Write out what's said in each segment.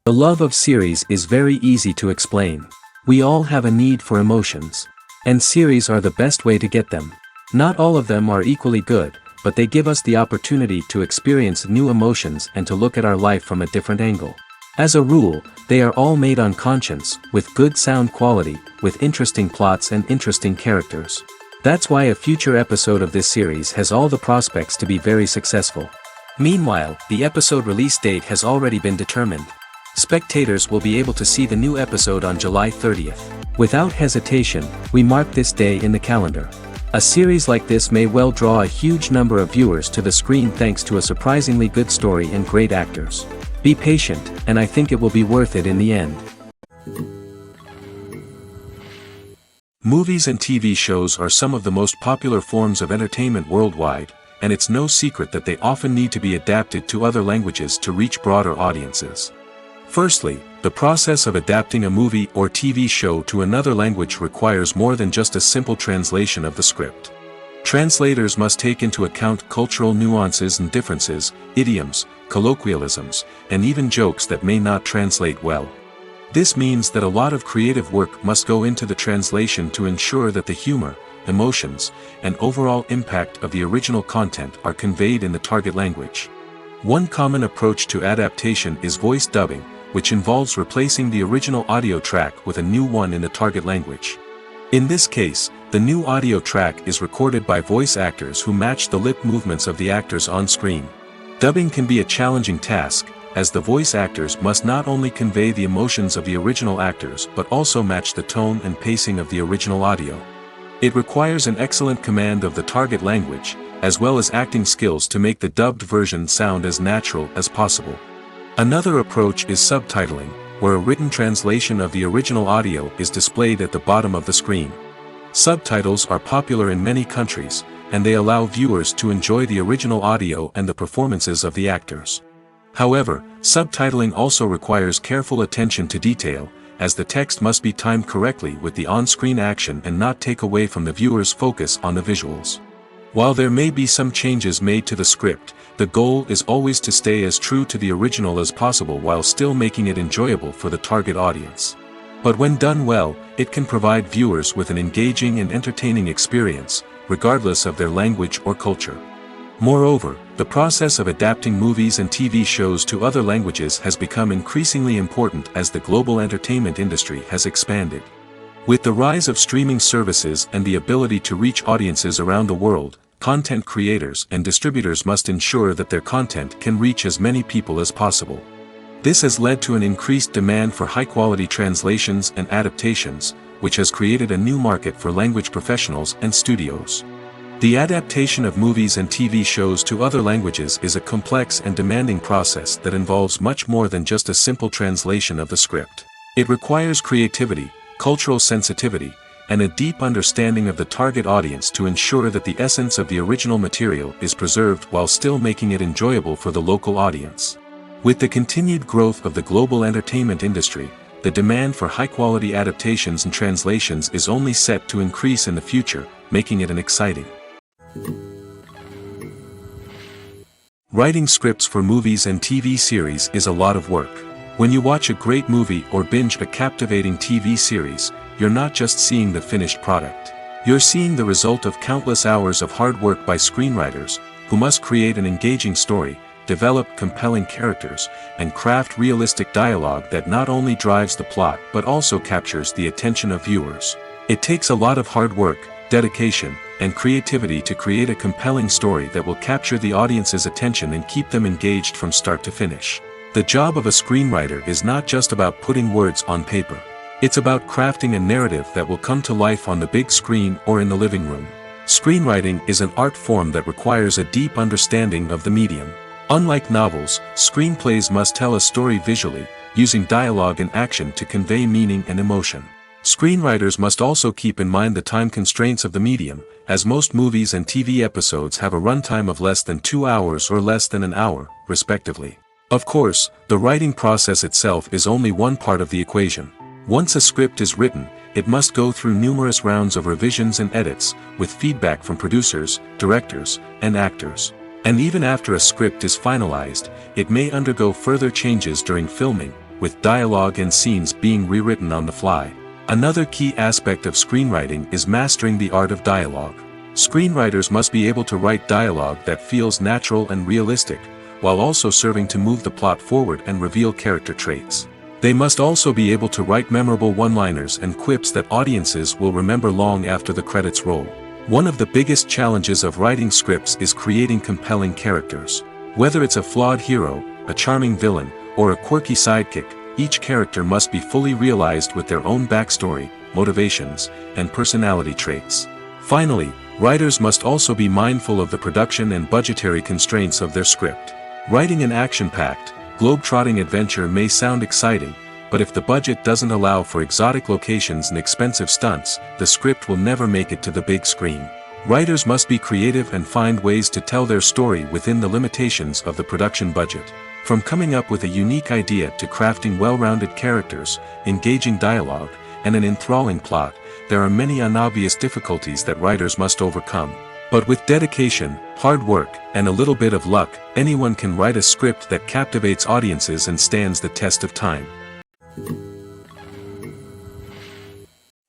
The love of series is very easy to explain. We all have a need for emotions. And series are the best way to get them. Not all of them are equally good, but they give us the opportunity to experience new emotions and to look at our life from a different angle. As a rule, they are all made on conscience, with good sound quality, with interesting plots and interesting characters. That's why a future episode of this series has all the prospects to be very successful. Meanwhile, the episode release date has already been determined. Spectators will be able to see the new episode on July 30th. Without hesitation, we mark this day in the calendar. A series like this may well draw a huge number of viewers to the screen thanks to a surprisingly good story and great actors. Be patient, and I think it will be worth it in the end. Movies and TV shows are some of the most popular forms of entertainment worldwide, and it's no secret that they often need to be adapted to other languages to reach broader audiences. Firstly, the process of adapting a movie or TV show to another language requires more than just a simple translation of the script. Translators must take into account cultural nuances and differences, idioms, colloquialisms, and even jokes that may not translate well. This means that a lot of creative work must go into the translation to ensure that the humor, emotions, and overall impact of the original content are conveyed in the target language. One common approach to adaptation is voice dubbing, which involves replacing the original audio track with a new one in the target language. In this case, the new audio track is recorded by voice actors who match the lip movements of the actors on screen. Dubbing can be a challenging task, as the voice actors must not only convey the emotions of the original actors but also match the tone and pacing of the original audio. It requires an excellent command of the target language, as well as acting skills to make the dubbed version sound as natural as possible. Another approach is subtitling, where a written translation of the original audio is displayed at the bottom of the screen. Subtitles are popular in many countries, and they allow viewers to enjoy the original audio and the performances of the actors. However, subtitling also requires careful attention to detail, as the text must be timed correctly with the on-screen action and not take away from the viewer's focus on the visuals. While there may be some changes made to the script, the goal is always to stay as true to the original as possible while still making it enjoyable for the target audience. But when done well, it can provide viewers with an engaging and entertaining experience, regardless of their language or culture. Moreover, the process of adapting movies and TV shows to other languages has become increasingly important as the global entertainment industry has expanded. With the rise of streaming services and the ability to reach audiences around the world, content creators and distributors must ensure that their content can reach as many people as possible. This has led to an increased demand for high-quality translations and adaptations, which has created a new market for language professionals and studios. The adaptation of movies and TV shows to other languages is a complex and demanding process that involves much more than just a simple translation of the script. It requires creativity, cultural sensitivity, and a deep understanding of the target audience to ensure that the essence of the original material is preserved while still making it enjoyable for the local audience. With the continued growth of the global entertainment industry, the demand for high-quality adaptations and translations is only set to increase in the future, making it an exciting. Writing scripts for movies and TV series is a lot of work. When you watch a great movie or binge a captivating TV series, you're not just seeing the finished product. You're seeing the result of countless hours of hard work by screenwriters, who must create an engaging story, develop compelling characters, and craft realistic dialogue that not only drives the plot but also captures the attention of viewers. It takes a lot of hard work, dedication, and creativity to create a compelling story that will capture the audience's attention and keep them engaged from start to finish. The job of a screenwriter is not just about putting words on paper. It's about crafting a narrative that will come to life on the big screen or in the living room. Screenwriting is an art form that requires a deep understanding of the medium. Unlike novels, screenplays must tell a story visually, using dialogue and action to convey meaning and emotion. Screenwriters must also keep in mind the time constraints of the medium, as most movies and TV episodes have a runtime of less than 2 hours or less than an hour, respectively. Of course, the writing process itself is only one part of the equation. Once a script is written, it must go through numerous rounds of revisions and edits, with feedback from producers, directors, and actors. And even after a script is finalized, it may undergo further changes during filming, with dialogue and scenes being rewritten on the fly. Another key aspect of screenwriting is mastering the art of dialogue. Screenwriters must be able to write dialogue that feels natural and realistic, while also serving to move the plot forward and reveal character traits. They must also be able to write memorable one-liners and quips that audiences will remember long after the credits roll. One of the biggest challenges of writing scripts is creating compelling characters. Whether it's a flawed hero, a charming villain, or a quirky sidekick, each character must be fully realized with their own backstory, motivations, and personality traits. Finally, writers must also be mindful of the production and budgetary constraints of their script. Writing an action-packed, globe-trotting adventure may sound exciting, but if the budget doesn't allow for exotic locations and expensive stunts, the script will never make it to the big screen. Writers must be creative and find ways to tell their story within the limitations of the production budget. From coming up with a unique idea to crafting well-rounded characters, engaging dialogue, and an enthralling plot, there are many unobvious difficulties that writers must overcome. But with dedication, hard work, and a little bit of luck, anyone can write a script that captivates audiences and stands the test of time.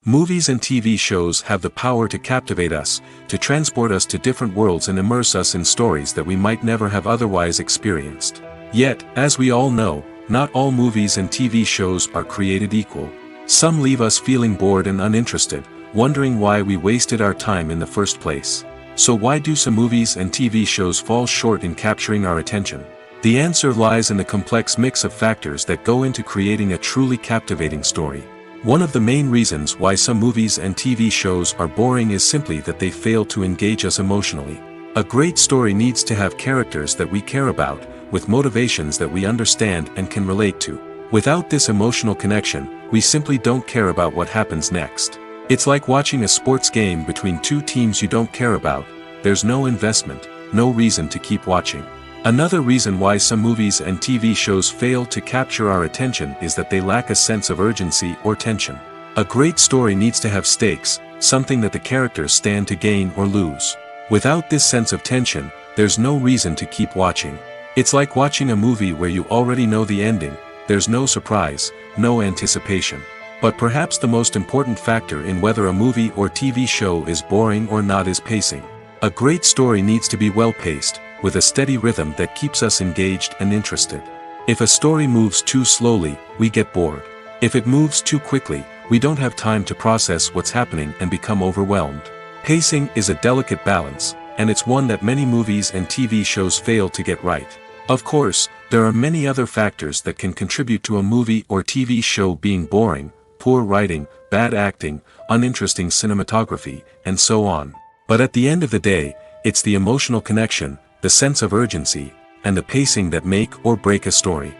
Movies and TV shows have the power to captivate us, to transport us to different worlds and immerse us in stories that we might never have otherwise experienced. Yet, as we all know, not all movies and TV shows are created equal. Some leave us feeling bored and uninterested, wondering why we wasted our time in the first place. So why do some movies and TV shows fall short in capturing our attention? The answer lies in the complex mix of factors that go into creating a truly captivating story. One of the main reasons why some movies and TV shows are boring is simply that they fail to engage us emotionally. A great story needs to have characters that we care about, with motivations that we understand and can relate to. Without this emotional connection, we simply don't care about what happens next. It's like watching a sports game between two teams you don't care about. There's no investment, no reason to keep watching. Another reason why some movies and TV shows fail to capture our attention is that they lack a sense of urgency or tension. A great story needs to have stakes, something that the characters stand to gain or lose. Without this sense of tension, there's no reason to keep watching. It's like watching a movie where you already know the ending. There's no surprise, no anticipation. But perhaps the most important factor in whether a movie or TV show is boring or not is pacing. A great story needs to be well-paced, with a steady rhythm that keeps us engaged and interested. If a story moves too slowly, we get bored. If it moves too quickly, we don't have time to process what's happening and become overwhelmed. Pacing is a delicate balance, and it's one that many movies and TV shows fail to get right. Of course, there are many other factors that can contribute to a movie or TV show being boring: poor writing, bad acting, uninteresting cinematography, and so on. But at the end of the day, it's the emotional connection, the sense of urgency, and the pacing that make or break a story.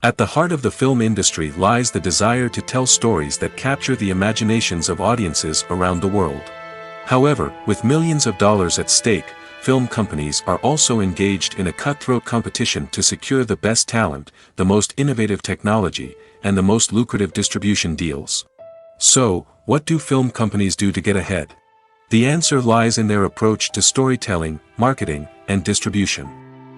At the heart of the film industry lies the desire to tell stories that capture the imaginations of audiences around the world. However, with millions of dollars at stake, film companies are also engaged in a cutthroat competition to secure the best talent, the most innovative technology, and the most lucrative distribution deals. So, what do film companies do to get ahead? The answer lies in their approach to storytelling, marketing, and distribution.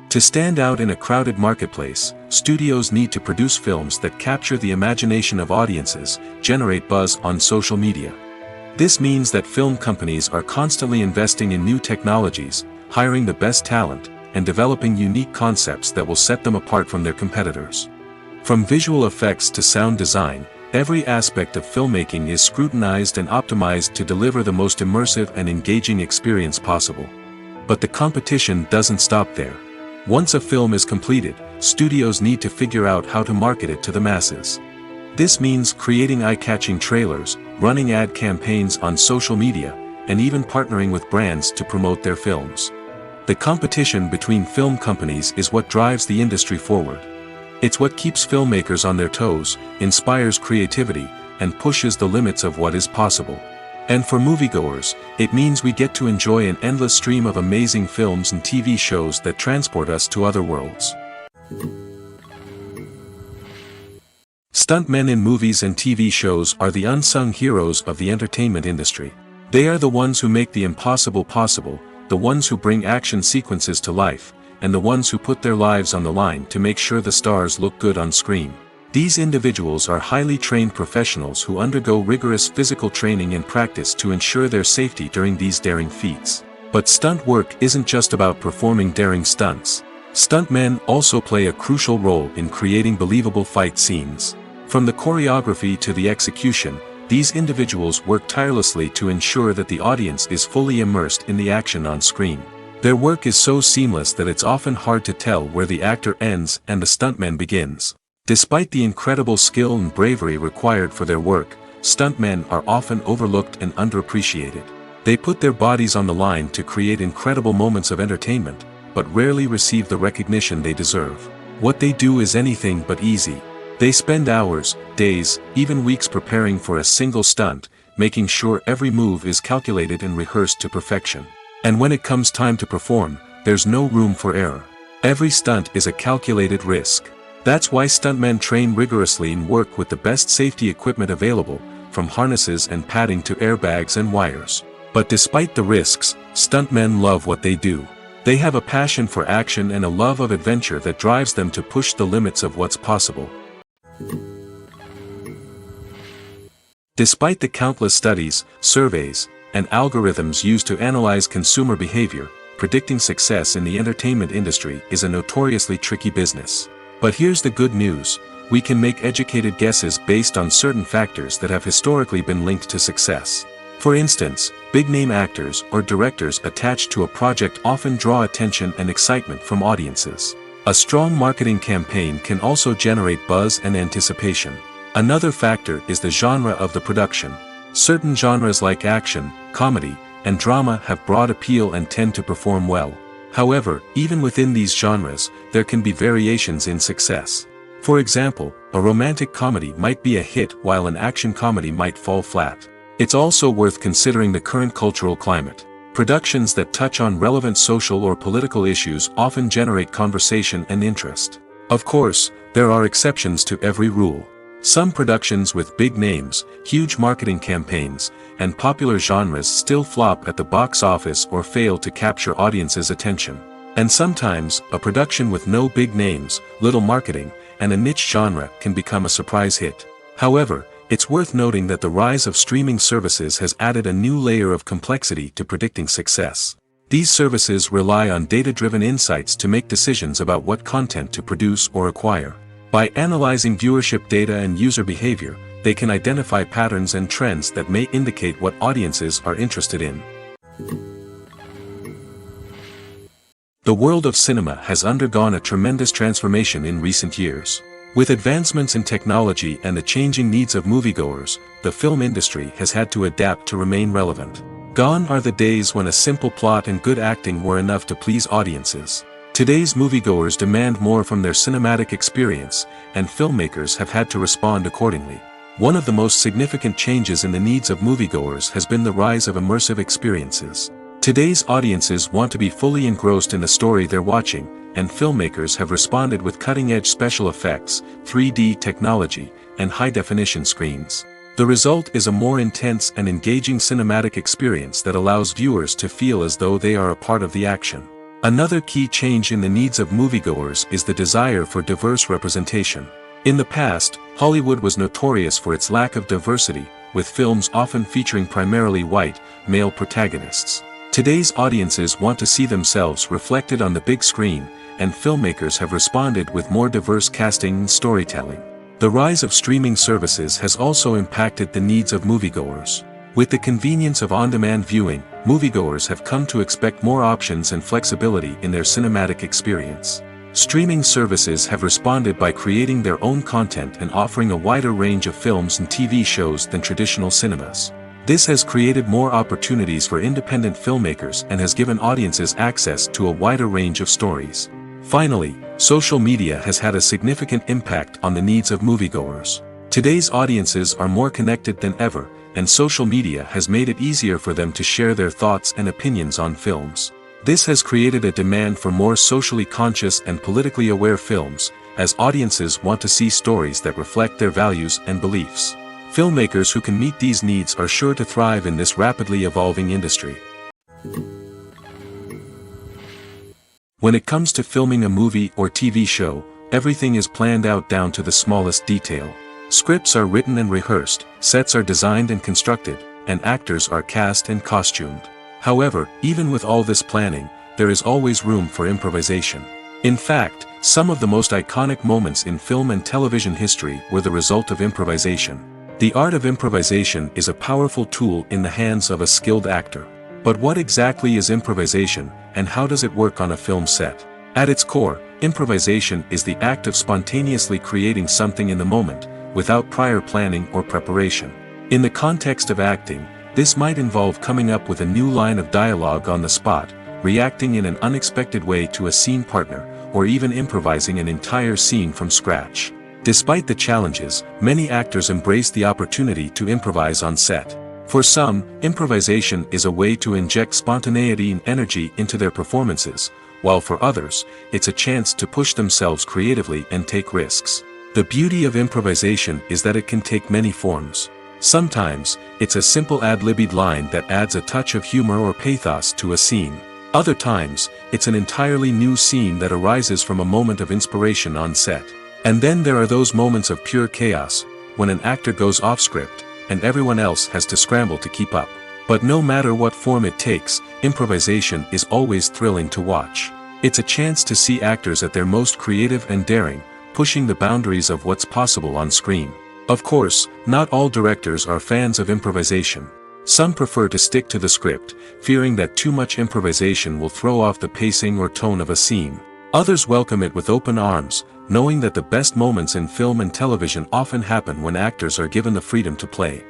To stand out in a crowded marketplace, studios need to produce films that capture the imagination of audiences, generate buzz on social media. This means that film companies are constantly investing in new technologies, hiring the best talent, and developing unique concepts that will set them apart from their competitors. From visual effects to sound design, every aspect of filmmaking is scrutinized and optimized to deliver the most immersive and engaging experience possible. But the competition doesn't stop there. Once a film is completed, studios need to figure out how to market it to the masses. This means creating eye-catching trailers, running ad campaigns on social media, and even partnering with brands to promote their films. The competition between film companies is what drives the industry forward. It's what keeps filmmakers on their toes, inspires creativity, and pushes the limits of what is possible. And for moviegoers, it means we get to enjoy an endless stream of amazing films and TV shows that transport us to other worlds. Stuntmen in movies and TV shows are the unsung heroes of the entertainment industry. They are the ones who make the impossible possible, the ones who bring action sequences to life, and the ones who put their lives on the line to make sure the stars look good on screen. These individuals are highly trained professionals who undergo rigorous physical training and practice to ensure their safety during these daring feats. But stunt work isn't just about performing daring stunts. Stuntmen also play a crucial role in creating believable fight scenes. From the choreography to the execution, these individuals work tirelessly to ensure that the audience is fully immersed in the action on screen. Their work is so seamless that it's often hard to tell where the actor ends and the stuntman begins. Despite the incredible skill and bravery required for their work, stuntmen are often overlooked and underappreciated. They put their bodies on the line to create incredible moments of entertainment, but rarely receive the recognition they deserve. What they do is anything but easy. They spend hours, days, even weeks preparing for a single stunt, making sure every move is calculated and rehearsed to perfection. And when it comes time to perform, there's no room for error. Every stunt is a calculated risk. That's why stuntmen train rigorously and work with the best safety equipment available, from harnesses and padding to airbags and wires. But despite the risks, stuntmen love what they do. They have a passion for action and a love of adventure that drives them to push the limits of what's possible. Despite the countless studies, surveys, and algorithms used to analyze consumer behavior, predicting success in the entertainment industry is a notoriously tricky business. But here's the good news: we can make educated guesses based on certain factors that have historically been linked to success. For instance, big-name actors or directors attached to a project often draw attention and excitement from audiences. A strong marketing campaign can also generate buzz and anticipation. Another factor is the genre of the production. Certain genres like action, comedy, and drama have broad appeal and tend to perform well. However, even within these genres, there can be variations in success. For example, a romantic comedy might be a hit while an action comedy might fall flat. It's also worth considering the current cultural climate. Productions that touch on relevant social or political issues often generate conversation and interest. Of course, there are exceptions to every rule. Some productions with big names, huge marketing campaigns, and popular genres still flop at the box office or fail to capture audiences' attention. And sometimes, a production with no big names, little marketing, and a niche genre can become a surprise hit. However, it's worth noting that the rise of streaming services has added a new layer of complexity to predicting success. These services rely on data-driven insights to make decisions about what content to produce or acquire. By analyzing viewership data and user behavior, they can identify patterns and trends that may indicate what audiences are interested in. The world of cinema has undergone a tremendous transformation in recent years. With advancements in technology and the changing needs of moviegoers, the film industry has had to adapt to remain relevant. Gone are the days when a simple plot and good acting were enough to please audiences. Today's moviegoers demand more from their cinematic experience, and filmmakers have had to respond accordingly. One of the most significant changes in the needs of moviegoers has been the rise of immersive experiences. Today's audiences want to be fully engrossed in the story they're watching, and filmmakers have responded with cutting-edge special effects, 3D technology, and high-definition screens. The result is a more intense and engaging cinematic experience that allows viewers to feel as though they are a part of the action. Another key change in the needs of moviegoers is the desire for diverse representation. In the past, Hollywood was notorious for its lack of diversity, with films often featuring primarily white, male protagonists. Today's audiences want to see themselves reflected on the big screen, and filmmakers have responded with more diverse casting and storytelling. The rise of streaming services has also impacted the needs of moviegoers. With the convenience of on-demand viewing, moviegoers have come to expect more options and flexibility in their cinematic experience. Streaming services have responded by creating their own content and offering a wider range of films and TV shows than traditional cinemas. This has created more opportunities for independent filmmakers and has given audiences access to a wider range of stories. Finally, social media has had a significant impact on the needs of moviegoers. Today's audiences are more connected than ever, and social media has made it easier for them to share their thoughts and opinions on films. This has created a demand for more socially conscious and politically aware films, as audiences want to see stories that reflect their values and beliefs. Filmmakers who can meet these needs are sure to thrive in this rapidly evolving industry. When it comes to filming a movie or TV show, everything is planned out down to the smallest detail. Scripts are written and rehearsed, sets are designed and constructed, and actors are cast and costumed. However, even with all this planning, there is always room for improvisation. In fact, some of the most iconic moments in film and television history were the result of improvisation. The art of improvisation is a powerful tool in the hands of a skilled actor. But what exactly is improvisation, and how does it work on a film set? At its core, improvisation is the act of spontaneously creating something in the moment, without prior planning or preparation. In the context of acting, this might involve coming up with a new line of dialogue on the spot, reacting in an unexpected way to a scene partner, or even improvising an entire scene from scratch. Despite the challenges, many actors embrace the opportunity to improvise on set. For some, improvisation is a way to inject spontaneity and energy into their performances, while for others, it's a chance to push themselves creatively and take risks. The beauty of improvisation is that it can take many forms. Sometimes, it's a simple ad-libbed line that adds a touch of humor or pathos to a scene. Other times, it's an entirely new scene that arises from a moment of inspiration on set. And then there are those moments of pure chaos, when an actor goes off script, and everyone else has to scramble to keep up. But no matter what form it takes, improvisation is always thrilling to watch. It's a chance to see actors at their most creative and daring, pushing the boundaries of what's possible on screen. Of course, not all directors are fans of improvisation. Some prefer to stick to the script, fearing that too much improvisation will throw off the pacing or tone of a scene. Others welcome it with open arms, knowing that the best moments in film and television often happen when actors are given the freedom to play.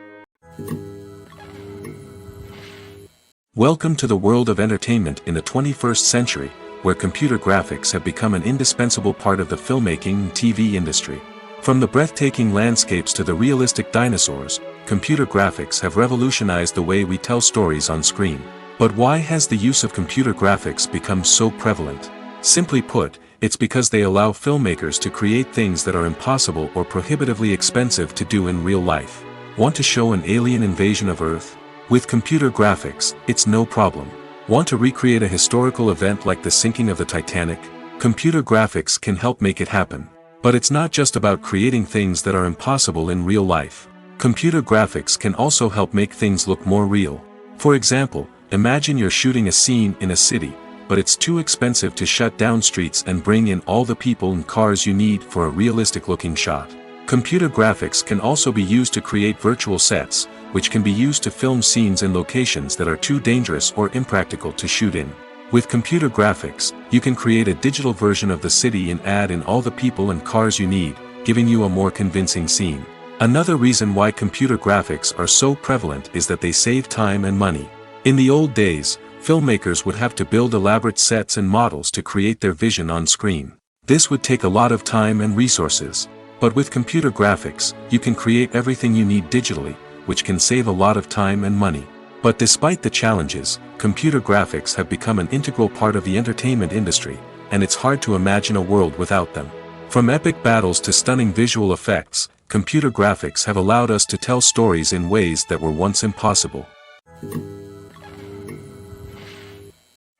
Welcome to the world of entertainment in the 21st century, where computer graphics have become an indispensable part of the filmmaking and TV industry. From the breathtaking landscapes to the realistic dinosaurs, computer graphics have revolutionized the way we tell stories on screen. But why has the use of computer graphics become so prevalent? Simply put, it's because they allow filmmakers to create things that are impossible or prohibitively expensive to do in real life. Want to show an alien invasion of Earth? With computer graphics, it's no problem. Want to recreate a historical event like the sinking of the Titanic? Computer graphics can help make it happen. But it's not just about creating things that are impossible in real life. Computer graphics can also help make things look more real. For example, imagine you're shooting a scene in a city, but it's too expensive to shut down streets and bring in all the people and cars you need for a realistic-looking shot. Computer graphics can also be used to create virtual sets, which can be used to film scenes in locations that are too dangerous or impractical to shoot in. With computer graphics, you can create a digital version of the city and add in all the people and cars you need, giving you a more convincing scene. Another reason why computer graphics are so prevalent is that they save time and money. In the old days, filmmakers would have to build elaborate sets and models to create their vision on screen. This would take a lot of time and resources. But with computer graphics, you can create everything you need digitally, which can save a lot of time and money. But despite the challenges, computer graphics have become an integral part of the entertainment industry, and it's hard to imagine a world without them. From epic battles to stunning visual effects, computer graphics have allowed us to tell stories in ways that were once impossible.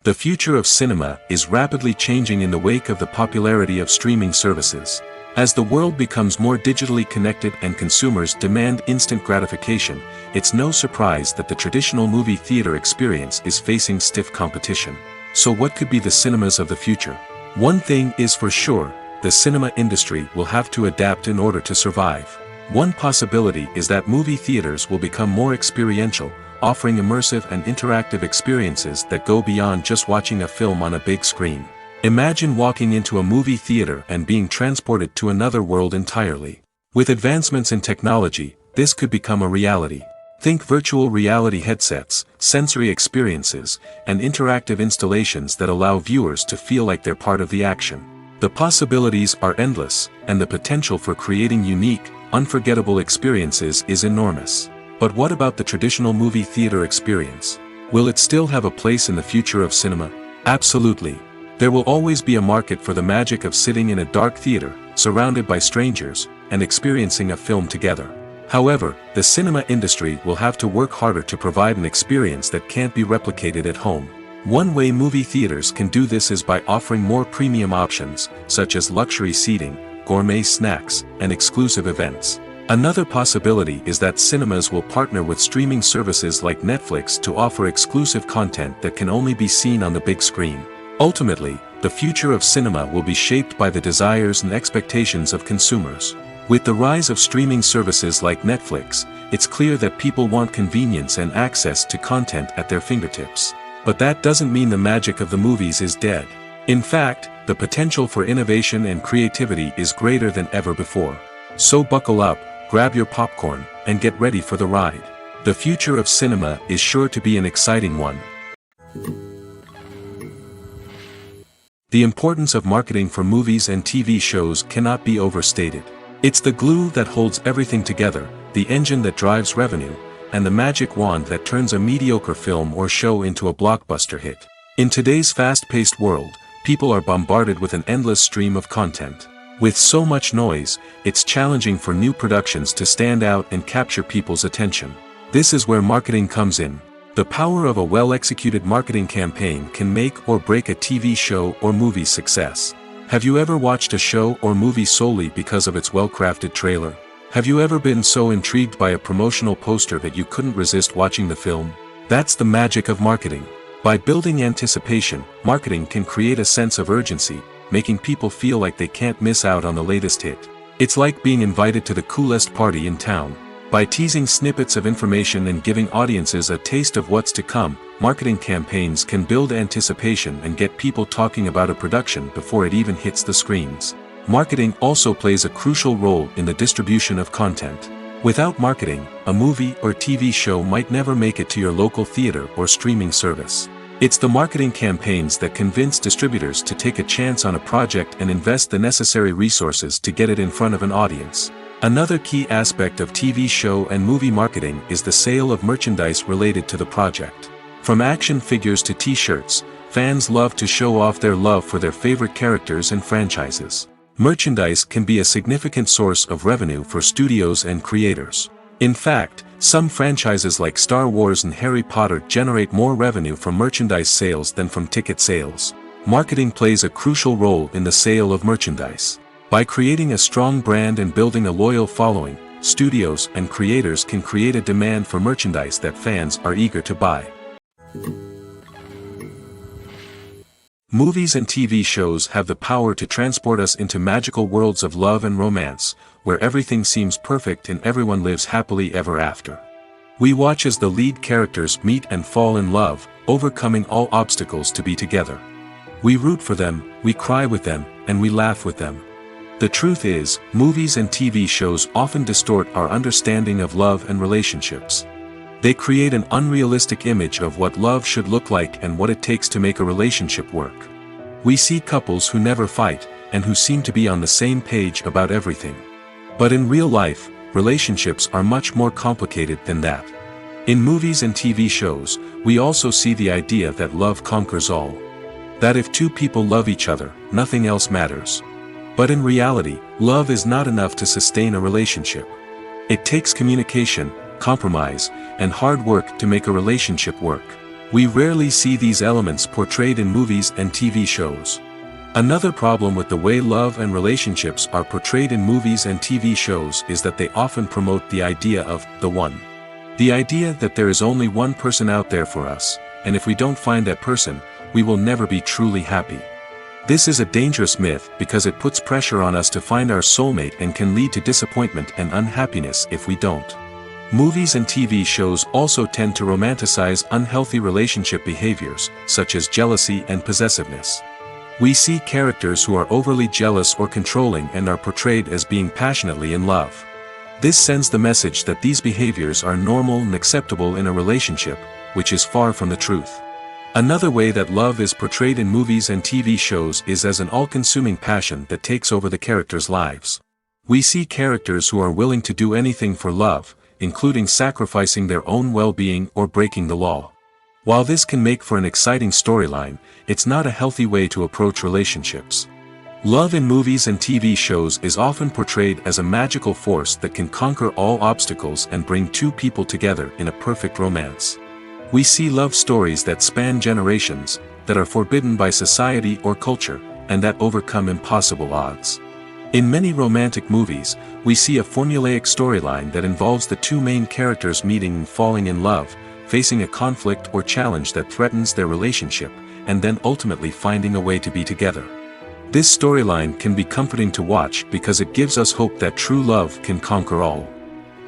The future of cinema is rapidly changing in the wake of the popularity of streaming services. As the world becomes more digitally connected and consumers demand instant gratification, it's no surprise that the traditional movie theater experience is facing stiff competition. So what could be the cinemas of the future? One thing is for sure, the cinema industry will have to adapt in order to survive. One possibility is that movie theaters will become more experiential, offering immersive and interactive experiences that go beyond just watching a film on a big screen. Imagine walking into a movie theater and being transported to another world entirely. With advancements in technology, this could become a reality. Think virtual reality headsets, sensory experiences, and interactive installations that allow viewers to feel like they're part of the action. The possibilities are endless, and the potential for creating unique, unforgettable experiences is enormous. But what about the traditional movie theater experience? Will it still have a place in the future of cinema? Absolutely. There will always be a market for the magic of sitting in a dark theater, surrounded by strangers, and experiencing a film together. However, the cinema industry will have to work harder to provide an experience that can't be replicated at home. One way movie theaters can do this is by offering more premium options, such as luxury seating, gourmet snacks, and exclusive events. Another possibility is that cinemas will partner with streaming services like Netflix to offer exclusive content that can only be seen on the big screen. Ultimately, the future of cinema will be shaped by the desires and expectations of consumers. With the rise of streaming services like Netflix, it's clear that people want convenience and access to content at their fingertips. But that doesn't mean the magic of the movies is dead. In fact, the potential for innovation and creativity is greater than ever before. So buckle up, grab your popcorn, and get ready for the ride. The future of cinema is sure to be an exciting one. The importance of marketing for movies and TV shows cannot be overstated. It's the glue that holds everything together, the engine that drives revenue, and the magic wand that turns a mediocre film or show into a blockbuster hit. In today's fast-paced world, people are bombarded with an endless stream of content. With so much noise, it's challenging for new productions to stand out and capture people's attention. This is where marketing comes in. The power of a well-executed marketing campaign can make or break a TV show or movie's success. Have you ever watched a show or movie solely because of its well-crafted trailer? Have you ever been so intrigued by a promotional poster that you couldn't resist watching the film? That's the magic of marketing. By building anticipation, marketing can create a sense of urgency, making people feel like they can't miss out on the latest hit. It's like being invited to the coolest party in town. By teasing snippets of information and giving audiences a taste of what's to come, marketing campaigns can build anticipation and get people talking about a production before it even hits the screens. Marketing also plays a crucial role in the distribution of content. Without marketing, a movie or TV show might never make it to your local theater or streaming service. It's the marketing campaigns that convince distributors to take a chance on a project and invest the necessary resources to get it in front of an audience. Another key aspect of TV show and movie marketing is the sale of merchandise related to the project. From action figures to t-shirts, fans love to show off their love for their favorite characters and franchises. Merchandise can be a significant source of revenue for studios and creators. In fact, some franchises like Star Wars and Harry Potter generate more revenue from merchandise sales than from ticket sales. Marketing plays a crucial role in the sale of merchandise. By creating a strong brand and building a loyal following, studios and creators can create a demand for merchandise that fans are eager to buy. Movies and TV shows have the power to transport us into magical worlds of love and romance, where everything seems perfect and everyone lives happily ever after. We watch as the lead characters meet and fall in love, overcoming all obstacles to be together. We root for them, we cry with them, and we laugh with them. The truth is, movies and TV shows often distort our understanding of love and relationships. They create an unrealistic image of what love should look like and what it takes to make a relationship work. We see couples who never fight, and who seem to be on the same page about everything. But in real life, relationships are much more complicated than that. In movies and TV shows, we also see the idea that love conquers all. That if two people love each other, nothing else matters. But in reality, love is not enough to sustain a relationship. It takes communication, compromise, and hard work to make a relationship work. We rarely see these elements portrayed in movies and TV shows. Another problem with the way love and relationships are portrayed in movies and TV shows is that they often promote the idea of the one. The idea that there is only one person out there for us, and if we don't find that person, we will never be truly happy. This is a dangerous myth because it puts pressure on us to find our soulmate and can lead to disappointment and unhappiness if we don't. Movies and TV shows also tend to romanticize unhealthy relationship behaviors, such as jealousy and possessiveness. We see characters who are overly jealous or controlling and are portrayed as being passionately in love. This sends the message that these behaviors are normal and acceptable in a relationship, which is far from the truth. Another way that love is portrayed in movies and TV shows is as an all-consuming passion that takes over the characters' lives. We see characters who are willing to do anything for love, including sacrificing their own well-being or breaking the law. While this can make for an exciting storyline, it's not a healthy way to approach relationships. Love in movies and TV shows is often portrayed as a magical force that can conquer all obstacles and bring two people together in a perfect romance. We see love stories that span generations, that are forbidden by society or culture, and that overcome impossible odds. In many romantic movies, we see a formulaic storyline that involves the two main characters meeting and falling in love, facing a conflict or challenge that threatens their relationship, and then ultimately finding a way to be together. This storyline can be comforting to watch because it gives us hope that true love can conquer all.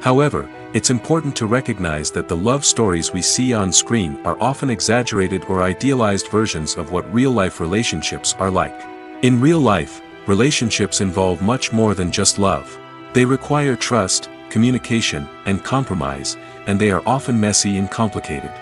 However, it's important to recognize that the love stories we see on screen are often exaggerated or idealized versions of what real-life relationships are like. In real life, relationships involve much more than just love. They require trust, communication, and compromise, and they are often messy and complicated.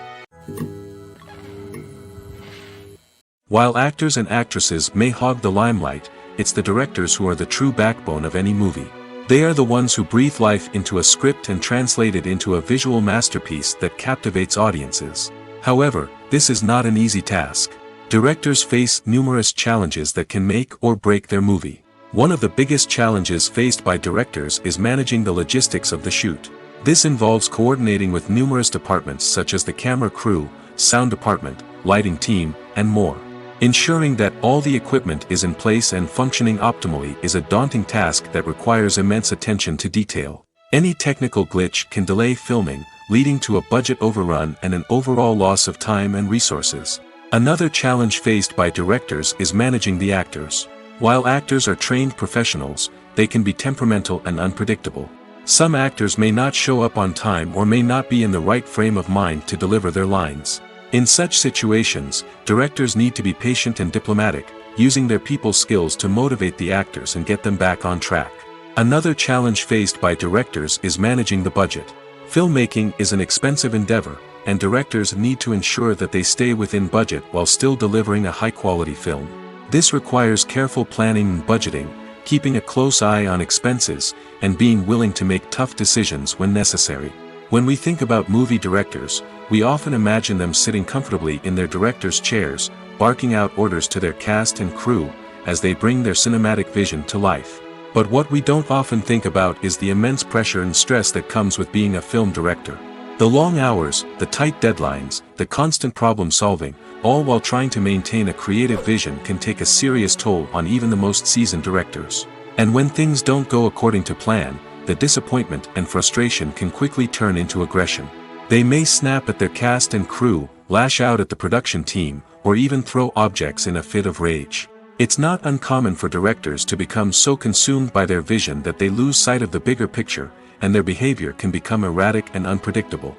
While actors and actresses may hog the limelight, it's the directors who are the true backbone of any movie. They are the ones who breathe life into a script and translate it into a visual masterpiece that captivates audiences. However, this is not an easy task. Directors face numerous challenges that can make or break their movie. One of the biggest challenges faced by directors is managing the logistics of the shoot. This involves coordinating with numerous departments such as the camera crew, sound department, lighting team, and more. Ensuring that all the equipment is in place and functioning optimally is a daunting task that requires immense attention to detail. Any technical glitch can delay filming, leading to a budget overrun and an overall loss of time and resources. Another challenge faced by directors is managing the actors. While actors are trained professionals, they can be temperamental and unpredictable. Some actors may not show up on time or may not be in the right frame of mind to deliver their lines. In such situations, directors need to be patient and diplomatic, using their people skills to motivate the actors and get them back on track. Another challenge faced by directors is managing the budget. Filmmaking is an expensive endeavor, and directors need to ensure that they stay within budget while still delivering a high-quality film. This requires careful planning and budgeting, keeping a close eye on expenses, and being willing to make tough decisions when necessary. When we think about movie directors, we often imagine them sitting comfortably in their director's chairs, barking out orders to their cast and crew, as they bring their cinematic vision to life. But what we don't often think about is the immense pressure and stress that comes with being a film director. The long hours, the tight deadlines, the constant problem solving, all while trying to maintain a creative vision can take a serious toll on even the most seasoned directors. And when things don't go according to plan, the disappointment and frustration can quickly turn into aggression. They may snap at their cast and crew, lash out at the production team, or even throw objects in a fit of rage. It's not uncommon for directors to become so consumed by their vision that they lose sight of the bigger picture, and their behavior can become erratic and unpredictable.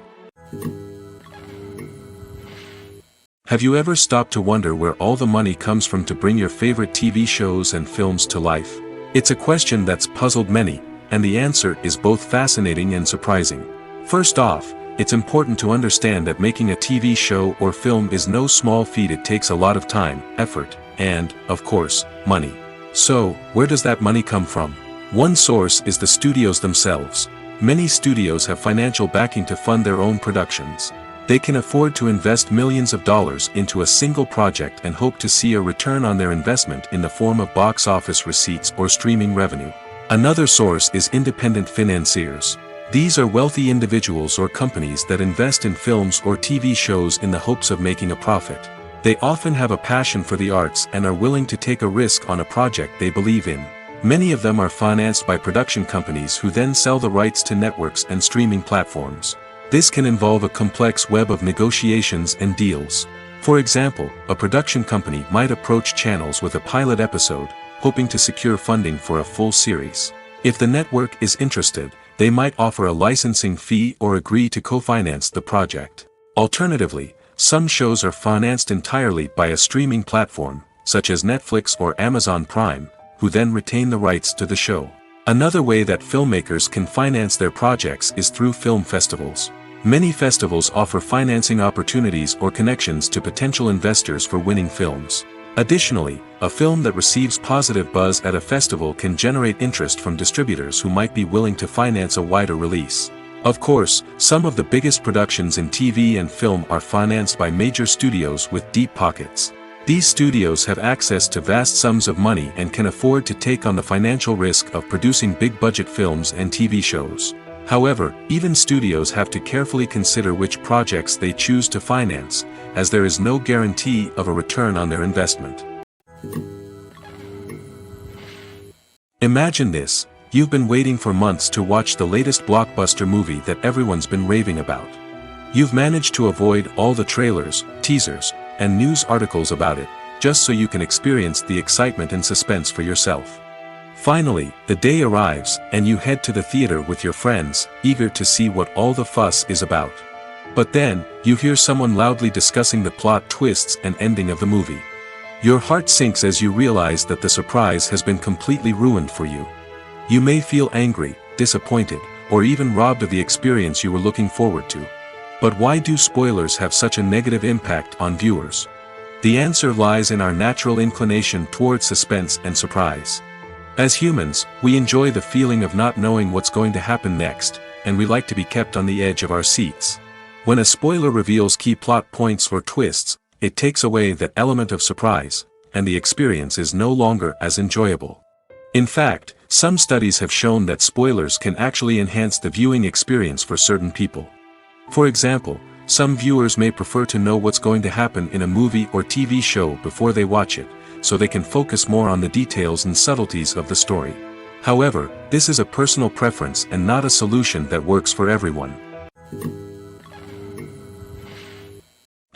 Have you ever stopped to wonder where all the money comes from to bring your favorite TV shows and films to life? It's a question that's puzzled many, and the answer is both fascinating and surprising. First off, it's important to understand that making a TV show or film is no small feat. It takes a lot of time, effort, and, of course, money. So, where does that money come from? One source is the studios themselves. Many studios have financial backing to fund their own productions. They can afford to invest millions of dollars into a single project and hope to see a return on their investment in the form of box office receipts or streaming revenue. Another source is independent financiers. These are wealthy individuals or companies that invest in films or TV shows in the hopes of making a profit. They often have a passion for the arts and are willing to take a risk on a project they believe in. Many of them are financed by production companies who then sell the rights to networks and streaming platforms. This can involve a complex web of negotiations and deals. For example, a production company might approach channels with a pilot episode, hoping to secure funding for a full series. If the network is interested, they might offer a licensing fee or agree to co-finance the project. Alternatively, some shows are financed entirely by a streaming platform, such as Netflix or Amazon Prime, who then retain the rights to the show. Another way that filmmakers can finance their projects is through film festivals. Many festivals offer financing opportunities or connections to potential investors for winning films. Additionally, a film that receives positive buzz at a festival can generate interest from distributors who might be willing to finance a wider release. Of course, some of the biggest productions in TV and film are financed by major studios with deep pockets. These studios have access to vast sums of money and can afford to take on the financial risk of producing big-budget films and TV shows. However, even studios have to carefully consider which projects they choose to finance, as there is no guarantee of a return on their investment. Imagine this. You've been waiting for months to watch the latest blockbuster movie that everyone's been raving about. You've managed to avoid all the trailers, teasers, and news articles about it, just so you can experience the excitement and suspense for yourself. Finally, the day arrives, and you head to the theater with your friends, eager to see what all the fuss is about. But then, you hear someone loudly discussing the plot twists and ending of the movie. Your heart sinks as you realize that the surprise has been completely ruined for you. You may feel angry, disappointed, or even robbed of the experience you were looking forward to. But why do spoilers have such a negative impact on viewers? The answer lies in our natural inclination toward suspense and surprise. As humans, we enjoy the feeling of not knowing what's going to happen next, and we like to be kept on the edge of our seats. When a spoiler reveals key plot points or twists, it takes away that element of surprise, and the experience is no longer as enjoyable. In fact, some studies have shown that spoilers can actually enhance the viewing experience for certain people. For example, some viewers may prefer to know what's going to happen in a movie or TV show before they watch it, so they can focus more on the details and subtleties of the story. However, this is a personal preference and not a solution that works for everyone.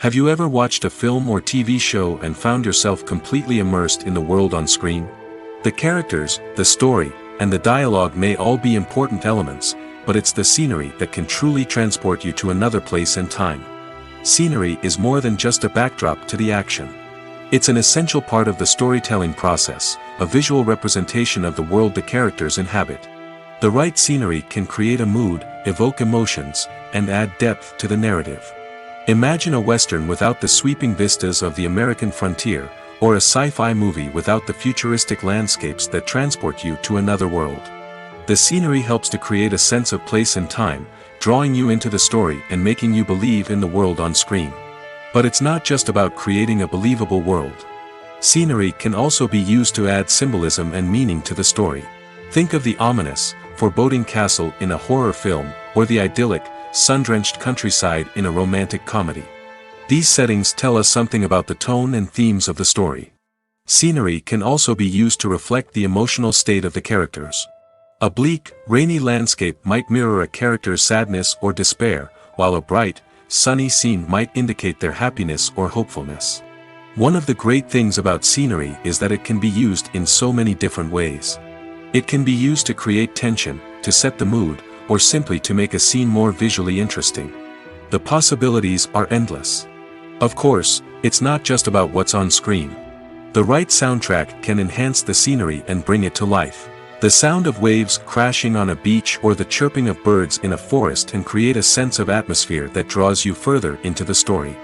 Have you ever watched a film or TV show and found yourself completely immersed in the world on screen? The characters, the story, and the dialogue may all be important elements, but it's the scenery that can truly transport you to another place and time. Scenery is more than just a backdrop to the action. It's an essential part of the storytelling process, a visual representation of the world the characters inhabit. The right scenery can create a mood, evoke emotions, and add depth to the narrative. Imagine a Western without the sweeping vistas of the American frontier, or a sci-fi movie without the futuristic landscapes that transport you to another world. The scenery helps to create a sense of place and time, drawing you into the story and making you believe in the world on screen. But it's not just about creating a believable world. Scenery can also be used to add symbolism and meaning to the story. Think of the ominous, foreboding castle in a horror film, or the idyllic, sun-drenched countryside in a romantic comedy. These settings tell us something about the tone and themes of the story. Scenery can also be used to reflect the emotional state of the characters. A bleak, rainy landscape might mirror a character's sadness or despair, while a bright, sunny scene might indicate their happiness or hopefulness. One of the great things about scenery is that it can be used in so many different ways. It can be used to create tension, to set the mood, or simply to make a scene more visually interesting. The possibilities are endless. Of course, it's not just about what's on screen. The right soundtrack can enhance the scenery and bring it to life. The sound of waves crashing on a beach or the chirping of birds in a forest can create a sense of atmosphere that draws you further into the story.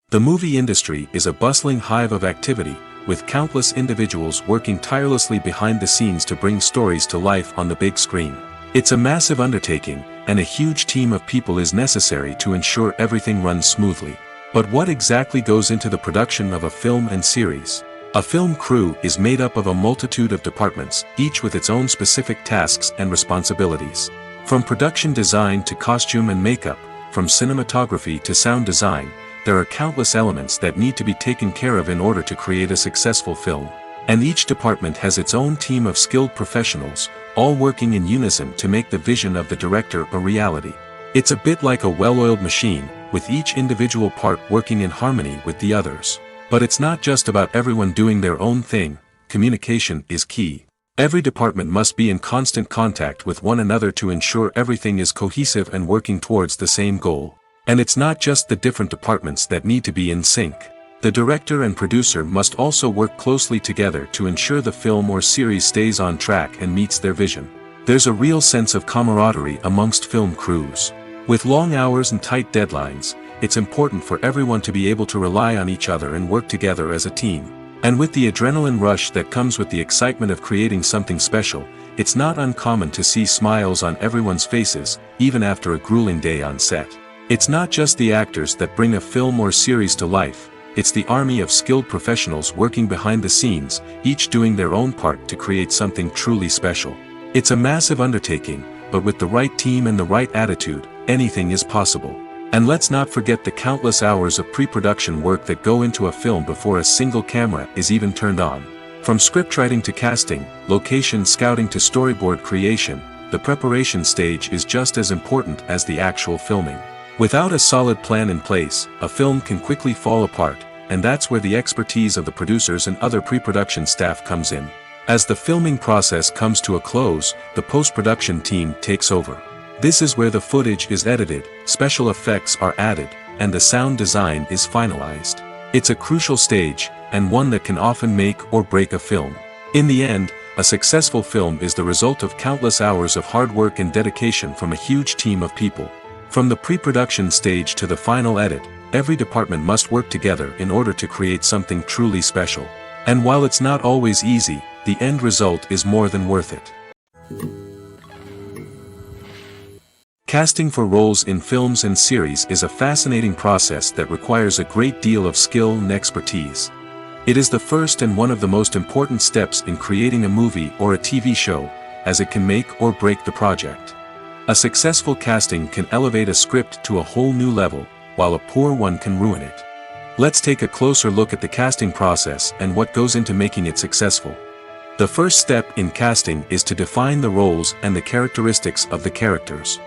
The movie industry is a bustling hive of activity, with countless individuals working tirelessly behind the scenes to bring stories to life on the big screen. It's a massive undertaking, and a huge team of people is necessary to ensure everything runs smoothly. But what exactly goes into the production of a film and series? A film crew is made up of a multitude of departments, each with its own specific tasks and responsibilities. From production design to costume and makeup, from cinematography to sound design, there are countless elements that need to be taken care of in order to create a successful film. And each department has its own team of skilled professionals, all working in unison to make the vision of the director a reality. It's a bit like a well-oiled machine, with each individual part working in harmony with the others. But it's not just about everyone doing their own thing. Communication is key. Every department must be in constant contact with one another to ensure everything is cohesive and working towards the same goal. And it's not just the different departments that need to be in sync. The director and producer must also work closely together to ensure the film or series stays on track and meets their vision. There's a real sense of camaraderie amongst film crews. With long hours and tight deadlines, it's important for everyone to be able to rely on each other and work together as a team. And with the adrenaline rush that comes with the excitement of creating something special, it's not uncommon to see smiles on everyone's faces, even after a grueling day on set. It's not just the actors that bring a film or series to life, it's the army of skilled professionals working behind the scenes, each doing their own part to create something truly special. It's a massive undertaking, but with the right team and the right attitude, anything is possible. And let's not forget the countless hours of pre-production work that go into a film before a single camera is even turned on. From scriptwriting to casting, location scouting to storyboard creation, the preparation stage is just as important as the actual filming. Without a solid plan in place, a film can quickly fall apart, and that's where the expertise of the producers and other pre-production staff comes in. As the filming process comes to a close, the post-production team takes over. This is where the footage is edited, special effects are added, and the sound design is finalized. It's a crucial stage, and one that can often make or break a film. In the end, a successful film is the result of countless hours of hard work and dedication from a huge team of people. From the pre-production stage to the final edit, every department must work together in order to create something truly special. And while it's not always easy, the end result is more than worth it. Casting for roles in films and series is a fascinating process that requires a great deal of skill and expertise. It is the first and one of the most important steps in creating a movie or a TV show, as it can make or break the project. A successful casting can elevate a script to a whole new level, while a poor one can ruin it. Let's take a closer look at the casting process and what goes into making it successful. The first step in casting is to define the roles and the characteristics of the characters.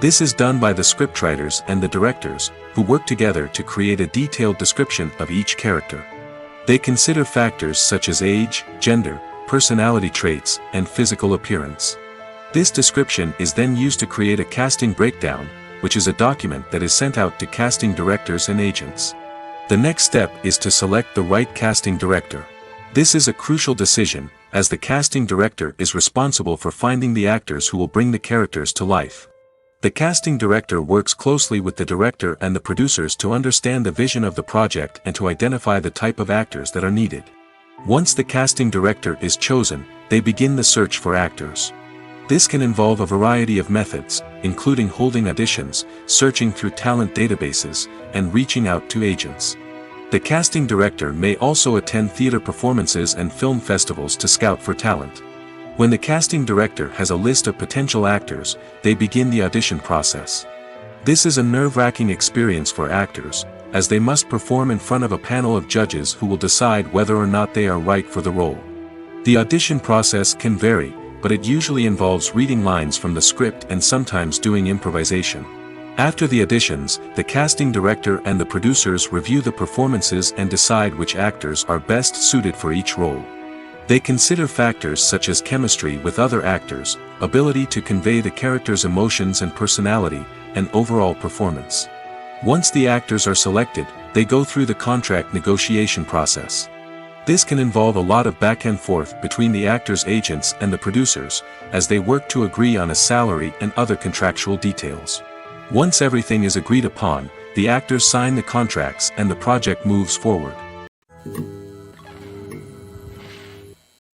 This is done by the scriptwriters and the directors, who work together to create a detailed description of each character. They consider factors such as age, gender, personality traits, and physical appearance. This description is then used to create a casting breakdown, which is a document that is sent out to casting directors and agents. The next step is to select the right casting director. This is a crucial decision, as the casting director is responsible for finding the actors who will bring the characters to life. The casting director works closely with the director and the producers to understand the vision of the project and to identify the type of actors that are needed. Once the casting director is chosen, they begin the search for actors. This can involve a variety of methods, including holding auditions, searching through talent databases, and reaching out to agents. The casting director may also attend theater performances and film festivals to scout for talent. When the casting director has a list of potential actors, they begin the audition process. This is a nerve-wracking experience for actors, as they must perform in front of a panel of judges who will decide whether or not they are right for the role. The audition process can vary, but it usually involves reading lines from the script and sometimes doing improvisation. After the auditions, the casting director and the producers review the performances and decide which actors are best suited for each role. They consider factors such as chemistry with other actors, ability to convey the character's emotions and personality, and overall performance. Once the actors are selected, they go through the contract negotiation process. This can involve a lot of back and forth between the actors' agents and the producers, as they work to agree on a salary and other contractual details. Once everything is agreed upon, the actors sign the contracts and the project moves forward.